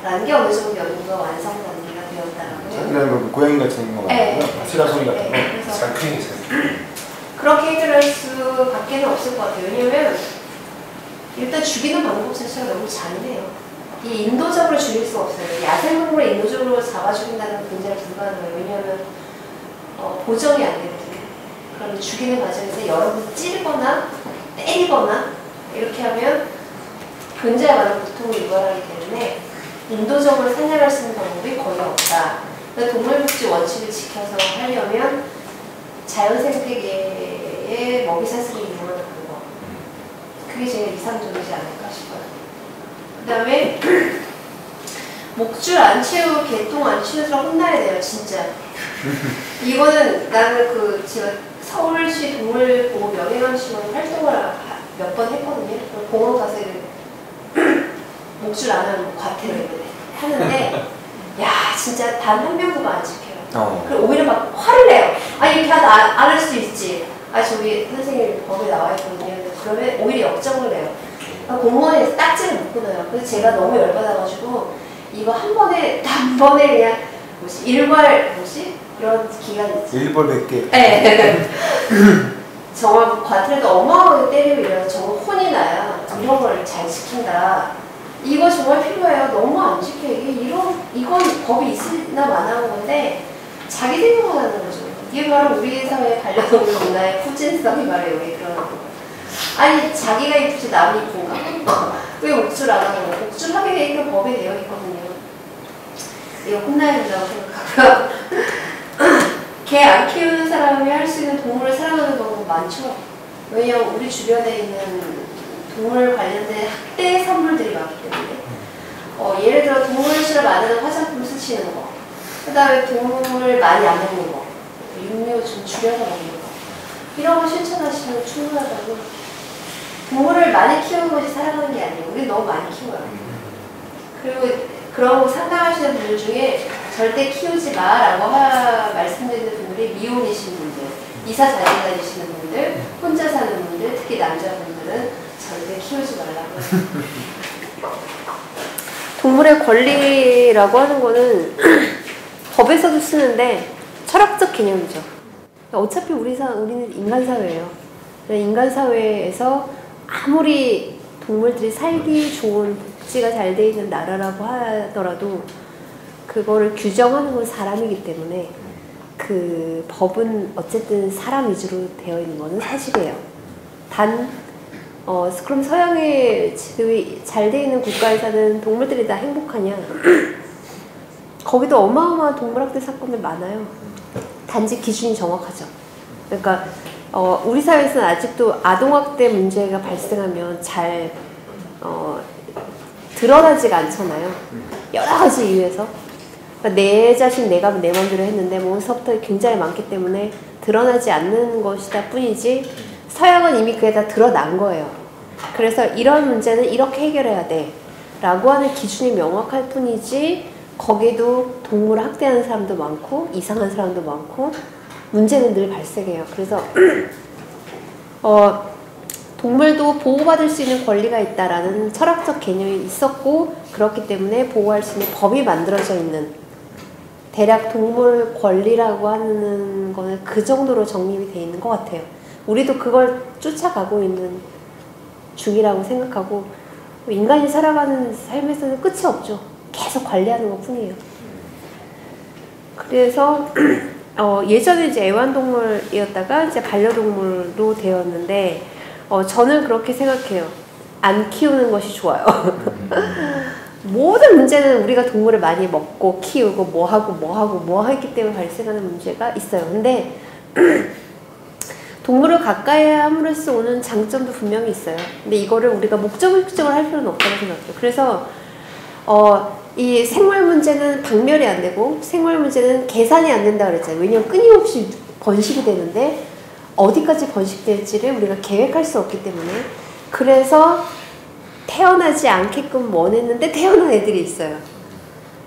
라는 게 어느 정도 연구가 완성 단계가 되었다라고 해요. 이런 거 고양이 같은 거 네. 말고요. 아시라소리 같은 거. 그래서 잘 그렇게 해결할 수밖에 없을 것 같아요. 왜냐면 일단 죽이는 방법 자체가 너무 잔인해요. 이 인도적으로 죽일 수 없어요. 야생동물을 인도적으로 잡아 죽인다는 건 굉장히 불가능해요. 왜냐하면 보정이 안 되거든요. 그러면 죽이는 과정에서 여러 번 찌르거나 때리거나 이렇게 하면 굉장히 많은 고통을 유발하기 때문에 인도적으로 사냥할 수 있는 방법이 거의 없다. 동물복지 원칙을 지켜서 하려면 자연생태계의 먹이사슬을 이용하는 방법, 그게 제일 이상적이지 않을까 싶어요. 그 다음에 목줄 안 채우고 개똥 안 치우느라 혼나야 돼요, 진짜. 이거는 나는 제가 서울시 동물보호 명예감시원 활동을 몇 번 했거든요. 공원 가서 목줄 안 하면 과태료 하는데, 야, 진짜 단 한 명도 안 지켜요. 그리고 오히려 막 화를 내요. 이렇게 하다 안 할 수도 있지. 저기 선생님 법에 나와 있거든요. 그러면 오히려 역정을 내요. 공무원에서 딱지를 묶고 나요. 그래서 제가 너무 열받아가지고 이거 단번에 그냥 일괄 이런 기간이 있지. 일벌 100개. 네. 정말 과태료도 어마어마하게 때리고 이래서 정말 혼이 나야 이런 걸 잘 지킨다. 이거 정말 필요해요. 너무 안 지켜. 이건 법이 있으나 마나한 건데 자기 생각만 하는 거죠. 이게 바로 우리 사회의 반려동물 문화의 후진성이 바로 여기 그러는 거예요. 자기가 이쁘지 남이 이쁜가? 왜 목줄 안 하는 거야? 목줄 하게 돼 있는 법에 되어 있거든요. 이거 혼나야 된다고 생각하고요. 개 안 키우는 사람이 할 수 있는 동물을 사랑하는 방법 많죠. 왜냐면 우리 주변에 있는 동물 관련된 학대 선물들이 많기 때문에 예를 들어 동물 실험 만드는 화장품 쓰시는 거, 그 다음에 동물 많이 안 먹는 거, 육류 좀 줄여서 먹는 거, 이런 거 실천하시면 충분하다고. 동물을 많이 키우는 것이 사랑하는 게 아니에요. 우리 너무 많이 키워요. 그리고 그런 거 상담하시는 분들 중에 절대 키우지 마라고 말씀드리는 분들이 미혼이신 분들, 이사 자주 다니시는 분들, 혼자 사는 분들, 특히 남자분들은 절대 키우지 말라고. 동물의 권리라고 하는 거는 법에서도 쓰는데 철학적 개념이죠. 어차피 우리는 인간 사회예요. 인간 사회에서 아무리 동물들이 살기 좋은 복지가 잘 돼 있는 나라라고 하더라도 그거를 규정하는 건 사람이기 때문에 그 법은 어쨌든 사람 위주로 되어 있는 거는 사실이에요. 그럼 서양의 지금 잘 돼 있는 국가에 사는 동물들이 다 행복하냐? 거기도 어마어마한 동물학대 사건들 많아요. 단지 기준이 정확하죠. 그러니까 우리 사회에서는 아직도 아동학대 문제가 발생하면 잘 드러나지가 않잖아요. 여러 가지 이유에서. 그러니까 내 자신 내가 내 맘대로 했는데 몬스터들이 굉장히 많기 때문에 드러나지 않는 것이다 뿐이지 서양은 이미 그게 다 드러난 거예요. 그래서 이런 문제는 이렇게 해결해야 돼 라고 하는 기준이 명확할 뿐이지 거기도 동물을 학대하는 사람도 많고 이상한 사람도 많고 문제는 늘 발생해요. 그래서 동물도 보호받을 수 있는 권리가 있다라는 철학적 개념이 있었고 그렇기 때문에 보호할 수 있는 법이 만들어져 있는 대략 동물 권리라고 하는 거는 그 정도로 정립이 돼 있는 것 같아요. 우리도 그걸 쫓아가고 있는 중이라고 생각하고 인간이 살아가는 삶에서는 끝이 없죠. 계속 관리하는 것 뿐이에요. 그래서 예전에 이제 애완동물이었다가 이제 반려동물로 되었는데 저는 그렇게 생각해요. 안 키우는 것이 좋아요. 모든 문제는 우리가 동물을 많이 먹고 키우고 뭐 하기 때문에 발생하는 문제가 있어요. 근데 동물을 가까이 함으로써 오는 장점도 분명히 있어요. 근데 이거를 우리가 목적적으로 할 필요는 없다고 생각해요. 그래서 이 생물 문제는 박멸이 안 되고 생물 문제는 계산이 안 된다 그랬잖아요. 왜냐면 끊임없이 번식이 되는데 어디까지 번식될지를 우리가 계획할 수 없기 때문에 그래서 태어나지 않게끔 원했는데 태어난 애들이 있어요.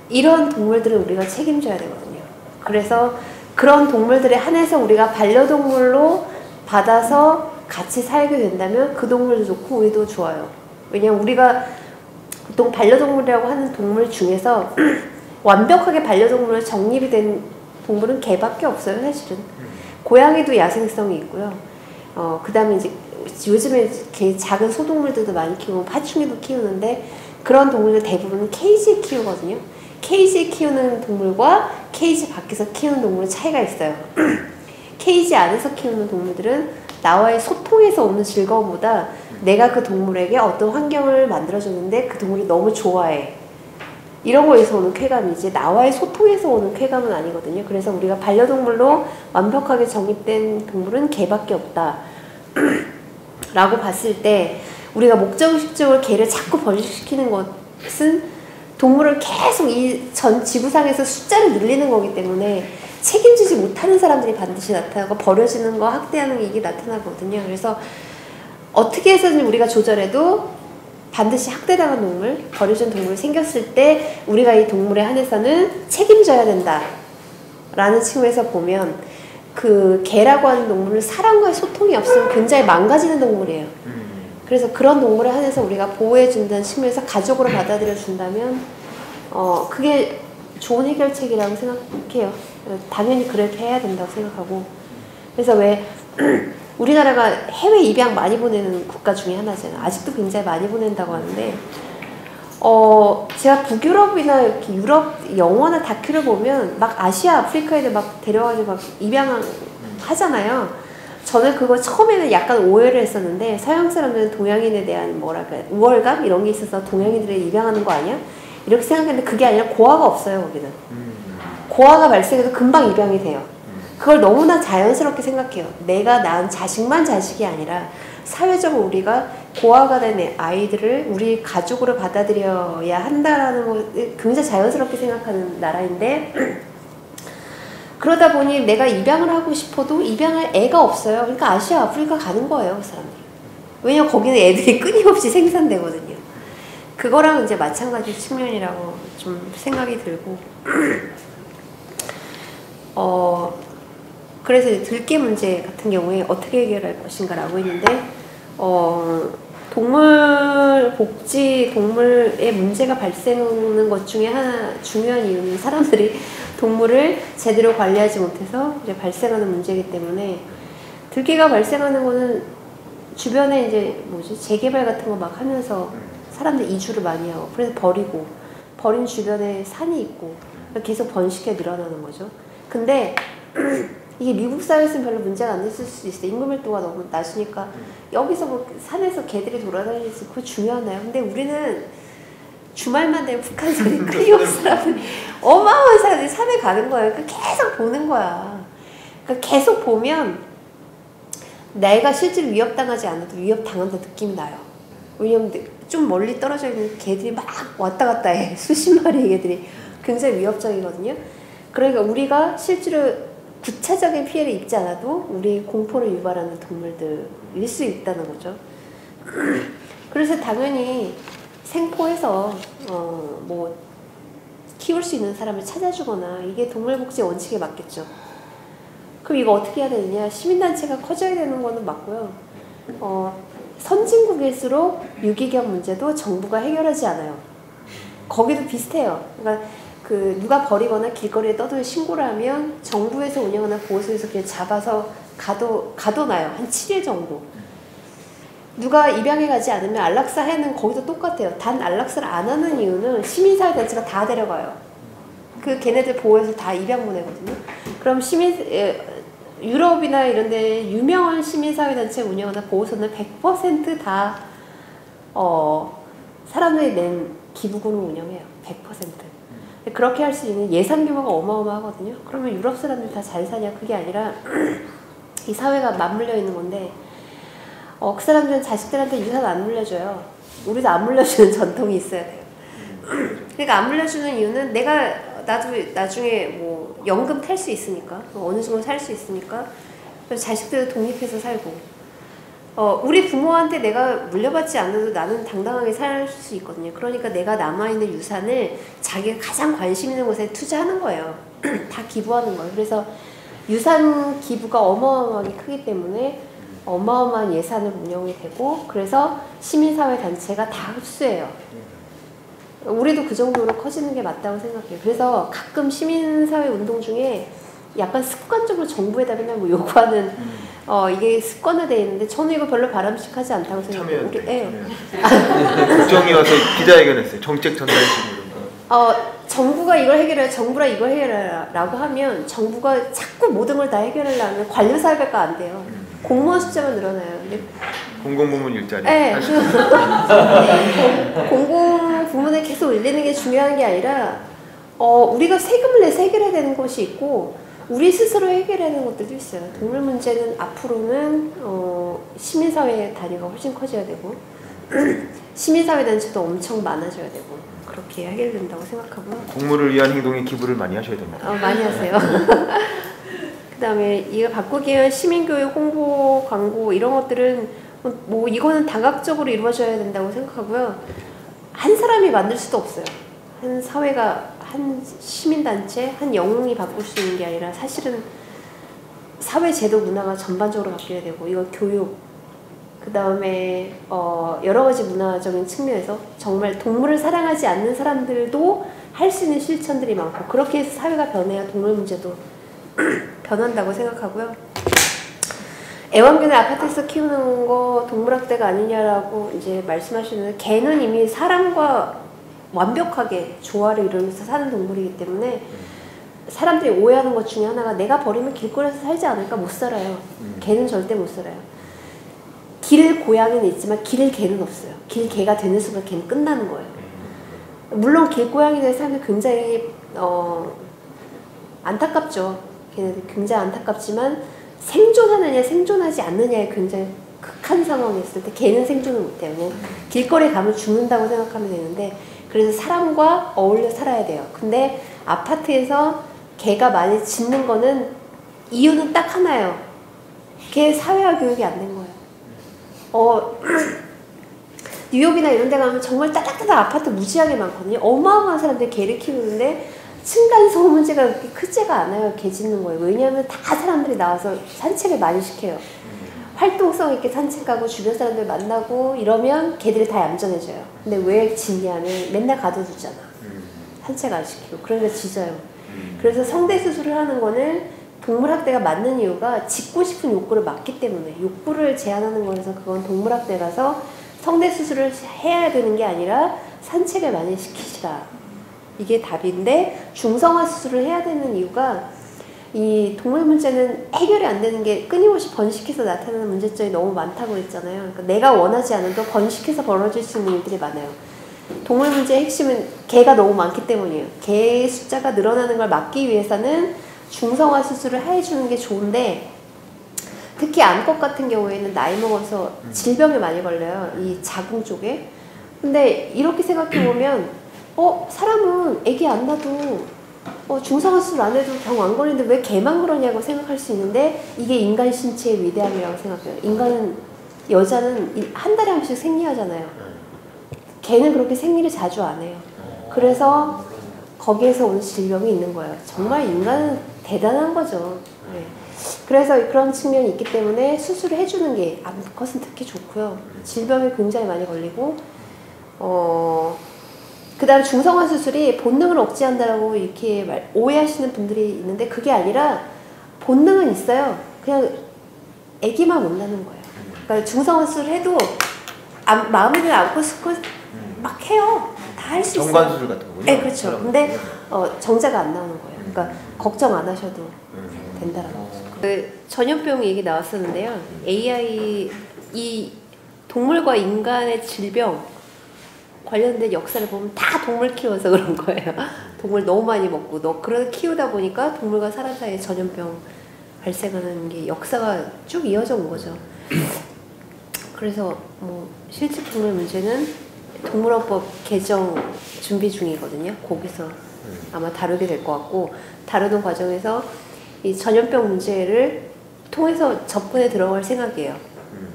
이런 동물들은 우리가 책임져야 되거든요. 그래서 그런 동물들에 한해서 우리가 반려동물로 받아서 같이 살게 된다면 그 동물도 좋고 우리도 좋아요. 왜냐면 우리가 보통 반려동물이라고 하는 동물 중에서 완벽하게 반려동물로 정립이 된 동물은 개밖에 없어요, 사실은. 고양이도 야생성이 있고요. 그 다음에 이제 요즘에 개 작은 소동물들도 많이 키우고 파충류도 키우는데 그런 동물들 대부분은 케이지에 키우거든요. 케이지에 키우는 동물과 케이지 밖에서 키우는 동물은 차이가 있어요. 케이지 안에서 키우는 동물들은 나와의 소통에서 오는 즐거움보다 내가 그 동물에게 어떤 환경을 만들어줬는데 그 동물이 너무 좋아해. 이런 거에서 오는 쾌감이지 나와의 소통에서 오는 쾌감은 아니거든요. 그래서 우리가 반려동물로 완벽하게 정립된 동물은 개밖에 없다. 라고 봤을 때 우리가 목적적으로 개를 자꾸 번식시키는 것은 동물을 계속 이 전 지구상에서 숫자를 늘리는 거기 때문에 책임지지 못하는 사람들이 반드시 나타나고 버려지는 거, 학대하는 게 이게 나타나거든요. 그래서 어떻게 해서든 우리가 조절해도 반드시 학대당한 동물, 버려진 동물이 생겼을 때 우리가 이 동물에 한해서는 책임져야 된다 라는 측면에서 보면 그 개라고 하는 동물은 사람과의 소통이 없으면 굉장히 망가지는 동물이에요. 그래서 그런 동물에 한해서 우리가 보호해준다는 측면에서 가족으로 받아들여준다면 그게 좋은 해결책이라고 생각해요. 당연히 그렇게 해야 된다고 생각하고. 그래서 왜 우리나라가 해외 입양 많이 보내는 국가 중에 하나잖아요. 아직도 굉장히 많이 보낸다고 하는데 제가 북유럽이나 이렇게 유럽 영화나 다큐를 보면 막 아시아, 아프리카 애들 막 데려가지고 막 입양하잖아요. 저는 그거 처음에는 약간 오해를 했었는데 서양 사람들은 동양인에 대한 뭐랄까 우월감 이런 게 있어서 동양인들을 입양하는 거 아니야? 이렇게 생각했는데 그게 아니라 고아가 없어요, 거기는. 고아가 발생해도 금방 입양이 돼요. 그걸 너무나 자연스럽게 생각해요. 내가 낳은 자식만 자식이 아니라 사회적으로 우리가 고아가 된 아이들을 우리 가족으로 받아들여야 한다라는 걸 굉장히 자연스럽게 생각하는 나라인데 그러다 보니 내가 입양을 하고 싶어도 입양할 애가 없어요. 그러니까 아시아, 아프리카 가는 거예요, 그 사람들. 왜냐면 거기는 애들이 끊임없이 생산되거든요. 그거랑 이제 마찬가지 측면이라고 좀 생각이 들고 그래서 이제 들개 문제 같은 경우에 어떻게 해결할 것인가라고 했는데 동물 복지, 동물의 문제가 발생하는 것 중에 하나 중요한 이유는 사람들이 동물을 제대로 관리하지 못해서 이제 발생하는 문제이기 때문에 들개가 발생하는 거는 주변에 이제 재개발 같은 거 막 하면서 사람들 이주를 많이 하고 그래서 버린 주변에 산이 있고 계속 번식해 늘어나는 거죠. 근데 이게 미국 사회에서는 별로 문제가 안 됐을 수도 있어요. 인구 밀도가 너무 낮으니까 여기서 뭐 산에서 개들이 돌아다니지 그거 중요하나요? 근데 우리는 주말만 되면 북한산에 끊임없이 사람들이 어마어마한 사람들이 산에 가는 거예요. 그러니까 계속 보는 거야. 그러니까 계속 보면 내가 실제로 위협당하지 않아도 위협당한다는 느낌이 나요. 왜냐면 좀 멀리 떨어져 있는 개들이 막 왔다 갔다 해. 수십 마리의 개들이 굉장히 위협적이거든요. 그러니까 우리가 실제로 구체적인 피해를 입지 않아도 우리 공포를 유발하는 동물들일 수 있다는 거죠. 그래서 당연히 생포해서 뭐 키울 수 있는 사람을 찾아주거나 이게 동물복지 원칙에 맞겠죠. 그럼 이거 어떻게 해야 되느냐? 시민단체가 커져야 되는 거는 맞고요. 선진국일수록 유기견 문제도 정부가 해결하지 않아요. 거기도 비슷해요. 그러니까 누가 버리거나 길거리에 떠돌 신고를 하면 정부에서 운영하는 보호소에서 그냥 잡아서 가둬놔요. 한 7일 정도. 누가 입양해 가지 않으면 안락사 해는 거기도 똑같아요. 단 안락사를 안 하는 이유는 시민사회단체가 다 데려가요. 걔네들 보호해서 다 입양 보내거든요. 그럼 유럽이나 이런 데 유명한 시민사회단체 운영하는 보호소는 100% 다 사람들이 낸 기부금을 운영해요. 100%. 그렇게 할 수 있는 예산 규모가 어마어마하거든요. 그러면 유럽 사람들 다 잘 사냐? 그게 아니라 이 사회가 맞물려 있는 건데 그 사람들은 자식들한테 유산 안 물려줘요. 우리도 안 물려주는 전통이 있어야 돼요. 그러니까 안 물려주는 이유는 나도 나중에 뭐 연금 탈 수 있으니까 어느 정도 살 수 있으니까 그래서 자식들도 독립해서 살고 우리 부모한테 내가 물려받지 않아도 나는 당당하게 살 수 있거든요. 그러니까 내가 남아있는 유산을 자기가 가장 관심 있는 곳에 투자하는 거예요. 다 기부하는 거예요. 그래서 유산 기부가 어마어마하게 크기 때문에 어마어마한 예산을 운영이 되고 그래서 시민사회 단체가 다 흡수해요. 우리도 그 정도로 커지는 게 맞다고 생각해요. 그래서 가끔 시민사회 운동 중에 약간 습관적으로 정부에다 맨날 뭐 요구하는 이게 습관화되어 있는데 저는 이거 별로 바람직하지 않다고 생각해요. 국정이 와서 기자회견했어요. 정책 전달식으로. 정부가 이걸 해결해라, 정부가 이걸 해결해라라고 하면 정부가 자꾸 모든 걸 다 해결하려면 관료사회가 안 돼요. 공무원 숫자만 늘어나요. 근데 공공부문 일자리. 네. 공공부문에 계속 올리는 게 중요한 게 아니라 우리가 세금을 내서 해결해야 되는 것이 있고 우리 스스로 해결해야 되는 것들도 있어요. 동물 문제는 앞으로는 시민사회 단위가 훨씬 커져야 되고 시민사회 단체도 엄청 많아져야 되고 그렇게 해결된다고 생각하고요. 동물을 위한 행동에 기부를 많이 하셔야 됩니다. 많이 하세요. 그 다음에 이거 바꾸기 위한 시민교육, 홍보, 광고 이런 것들은 뭐 이거는 다각적으로 이루어져야 된다고 생각하고요. 한 사람이 만들 수도 없어요. 한 사회가 한 시민단체, 한 영웅이 바꿀 수 있는 게 아니라 사실은 사회 제도 문화가 전반적으로 바뀌어야 되고 이거 교육, 그 다음에 여러 가지 문화적인 측면에서 정말 동물을 사랑하지 않는 사람들도 할 수 있는 실천들이 많고 그렇게 해서 사회가 변해야 동물 문제도 변한다고 생각하고요. 애완견을 아파트에서 키우는 거 동물학대가 아니냐라고 이제 말씀하시는데 개는 이미 사람과 완벽하게 조화를 이루면서 사는 동물이기 때문에 사람들이 오해하는 것 중에 하나가 내가 버리면 길거리에서 살지 않을까 못 살아요. 개는 절대 못 살아요. 길 고양이는 있지만 길 개는 없어요. 길 개가 되는 순간 개는 끝나는 거예요. 물론 길 고양이들 사람들 굉장히 안타깝죠. 걔네들 굉장히 안타깝지만 생존하느냐 생존하지 않느냐에 굉장히 극한 상황이 있을 때 개는 생존을 못해요. 그냥 길거리에 가면 죽는다고 생각하면 되는데 그래서 사람과 어울려 살아야 돼요. 근데 아파트에서 개가 많이 짖는 거는 이유는 딱 하나예요. 걔 사회화 교육이 안 된 거예요. 뉴욕이나 이런 데 가면 정말 따뜻한 아파트 무지하게 많거든요. 어마어마한 사람들이 개를 키우는데 층간소음 문제가 그렇게 크지가 않아요. 개 짖는 거예요. 왜냐하면 다 사람들이 나와서 산책을 많이 시켜요. 활동성 있게 산책하고 주변 사람들 만나고 이러면 개들이 다 얌전해져요. 근데 왜 짖냐면 맨날 가둬두잖아. 산책 안 시키고. 그러니까 짖어요. 그래서 성대수술을 하는 거는 동물학대가 맞는 이유가 짖고 싶은 욕구를 막기 때문에 욕구를 제한하는 거라서 그건 동물학대라서 성대수술을 해야 되는 게 아니라 산책을 많이 시키시라. 이게 답인데 중성화 수술을 해야 되는 이유가 이 동물 문제는 해결이 안 되는 게 끊임없이 번식해서 나타나는 문제점이 너무 많다고 했잖아요. 그러니까 내가 원하지 않아도 번식해서 벌어질 수 있는 일들이 많아요. 동물 문제의 핵심은 개가 너무 많기 때문이에요. 개의 숫자가 늘어나는 걸 막기 위해서는 중성화 수술을 해주는 게 좋은데 특히 암컷 같은 경우에는 나이 먹어서 질병에 많이 걸려요. 이 자궁 쪽에. 근데 이렇게 생각해보면 사람은 애기 안 낳아도 중성화 수술 안 해도 병 안 걸리는데 왜 개만 그러냐고 생각할 수 있는데 이게 인간 신체의 위대함이라고 생각해요. 인간은 여자는 한 달에 한 번씩 생리하잖아요. 개는 그렇게 생리를 자주 안 해요. 그래서 거기에서 오는 질병이 있는 거예요. 정말 인간은 대단한 거죠. 네. 그래서 그런 측면이 있기 때문에 수술을 해주는 게 암컷은 특히 좋고요. 질병에 굉장히 많이 걸리고 그 다음 중성화 수술이 본능을 억제한다고 이렇게 오해하시는 분들이 있는데 그게 아니라 본능은 있어요. 그냥 애기만 못 낳는 거예요. 그러니까 중성화 수술을 해도 마음을 안고 싶고 막 해요. 다 할 수 있어요. 정관 수술 같은 거군요. 네, 그렇죠. 근데 정자가 안 나오는 거예요. 그러니까 걱정 안 하셔도 된다라는 거죠. 그 전염병 얘기 나왔었는데요. AI 이 동물과 인간의 질병 관련된 역사를 보면 다 동물 키워서 그런 거예요. 동물 너무 많이 먹고 그걸 키우다 보니까 동물과 사람 사이에 전염병 발생하는 게 역사가 쭉 이어져 온 거죠. 그래서 뭐 실직 동물 문제는 동물원법 개정 준비 중이거든요. 거기서 아마 다루게 될 것 같고, 다루는 과정에서 이 전염병 문제를 통해서 접근에 들어갈 생각이에요.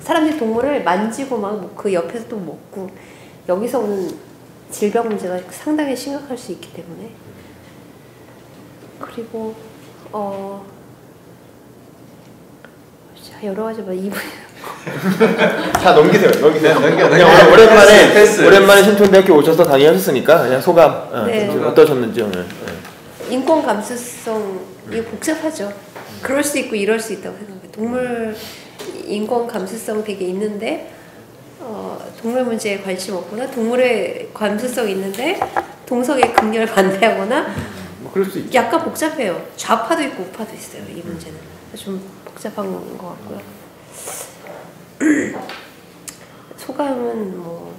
사람들이 동물을 만지고 막 그 옆에서 또 먹고, 여기서 오는 질병 문제가 상당히 심각할 수 있기 때문에. 그리고 여러 가지 뭐 이분 자 넘기세요. 넘기세요. 넘겨. 그냥 오랜만에 패스. 오랜만에 신촌대학교 오셔서 강의하셨으니까 그냥 소감 네. 어떠셨는지 오늘. 인권 감수성이 복잡하죠. 그럴 수 있고 이럴 수 있다고 생각해요. 동물 인권 감수성 되게 있는데 동물 문제에 관심 없거나 동물의 감수성 있는데 동성애 극렬 반대하거나 뭐 그럴 수 있죠. 약간 복잡해요. 좌파도 있고 우파도 있어요. 이 문제는 좀 복잡한 것 같고요. 소감은 뭐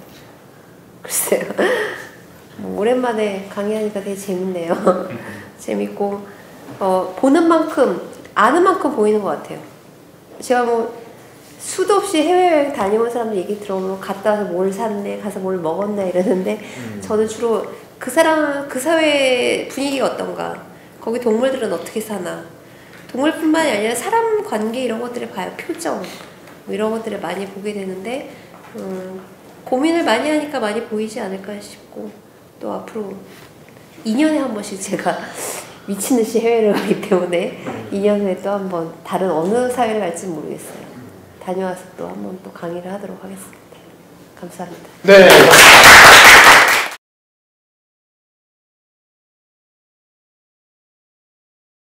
글쎄요. 뭐 오랜만에 강의하니까 되게 재밌네요. 재밌고 보는 만큼 아는 만큼 보이는 것 같아요. 제가 뭐 수도 없이 해외여행 다녀온 사람들 얘기 들어보면 갔다 와서 뭘 샀네, 가서 뭘 먹었나 이러는데 저는 주로 그 사회 분위기가 어떤가, 거기 동물들은 어떻게 사나, 동물뿐만이 아니라 사람 관계 이런 것들을 봐요. 표정 뭐 이런 것들을 많이 보게 되는데 고민을 많이 하니까 많이 보이지 않을까 싶고, 또 앞으로 2년에 한 번씩 제가 미친듯이 해외를 가기 때문에 2년 후에 또 한 번 다른 어느 사회를 갈지 모르겠어요. 다녀와서 또 한 번 또 강의를 하도록 하겠습니다. 감사합니다. 네.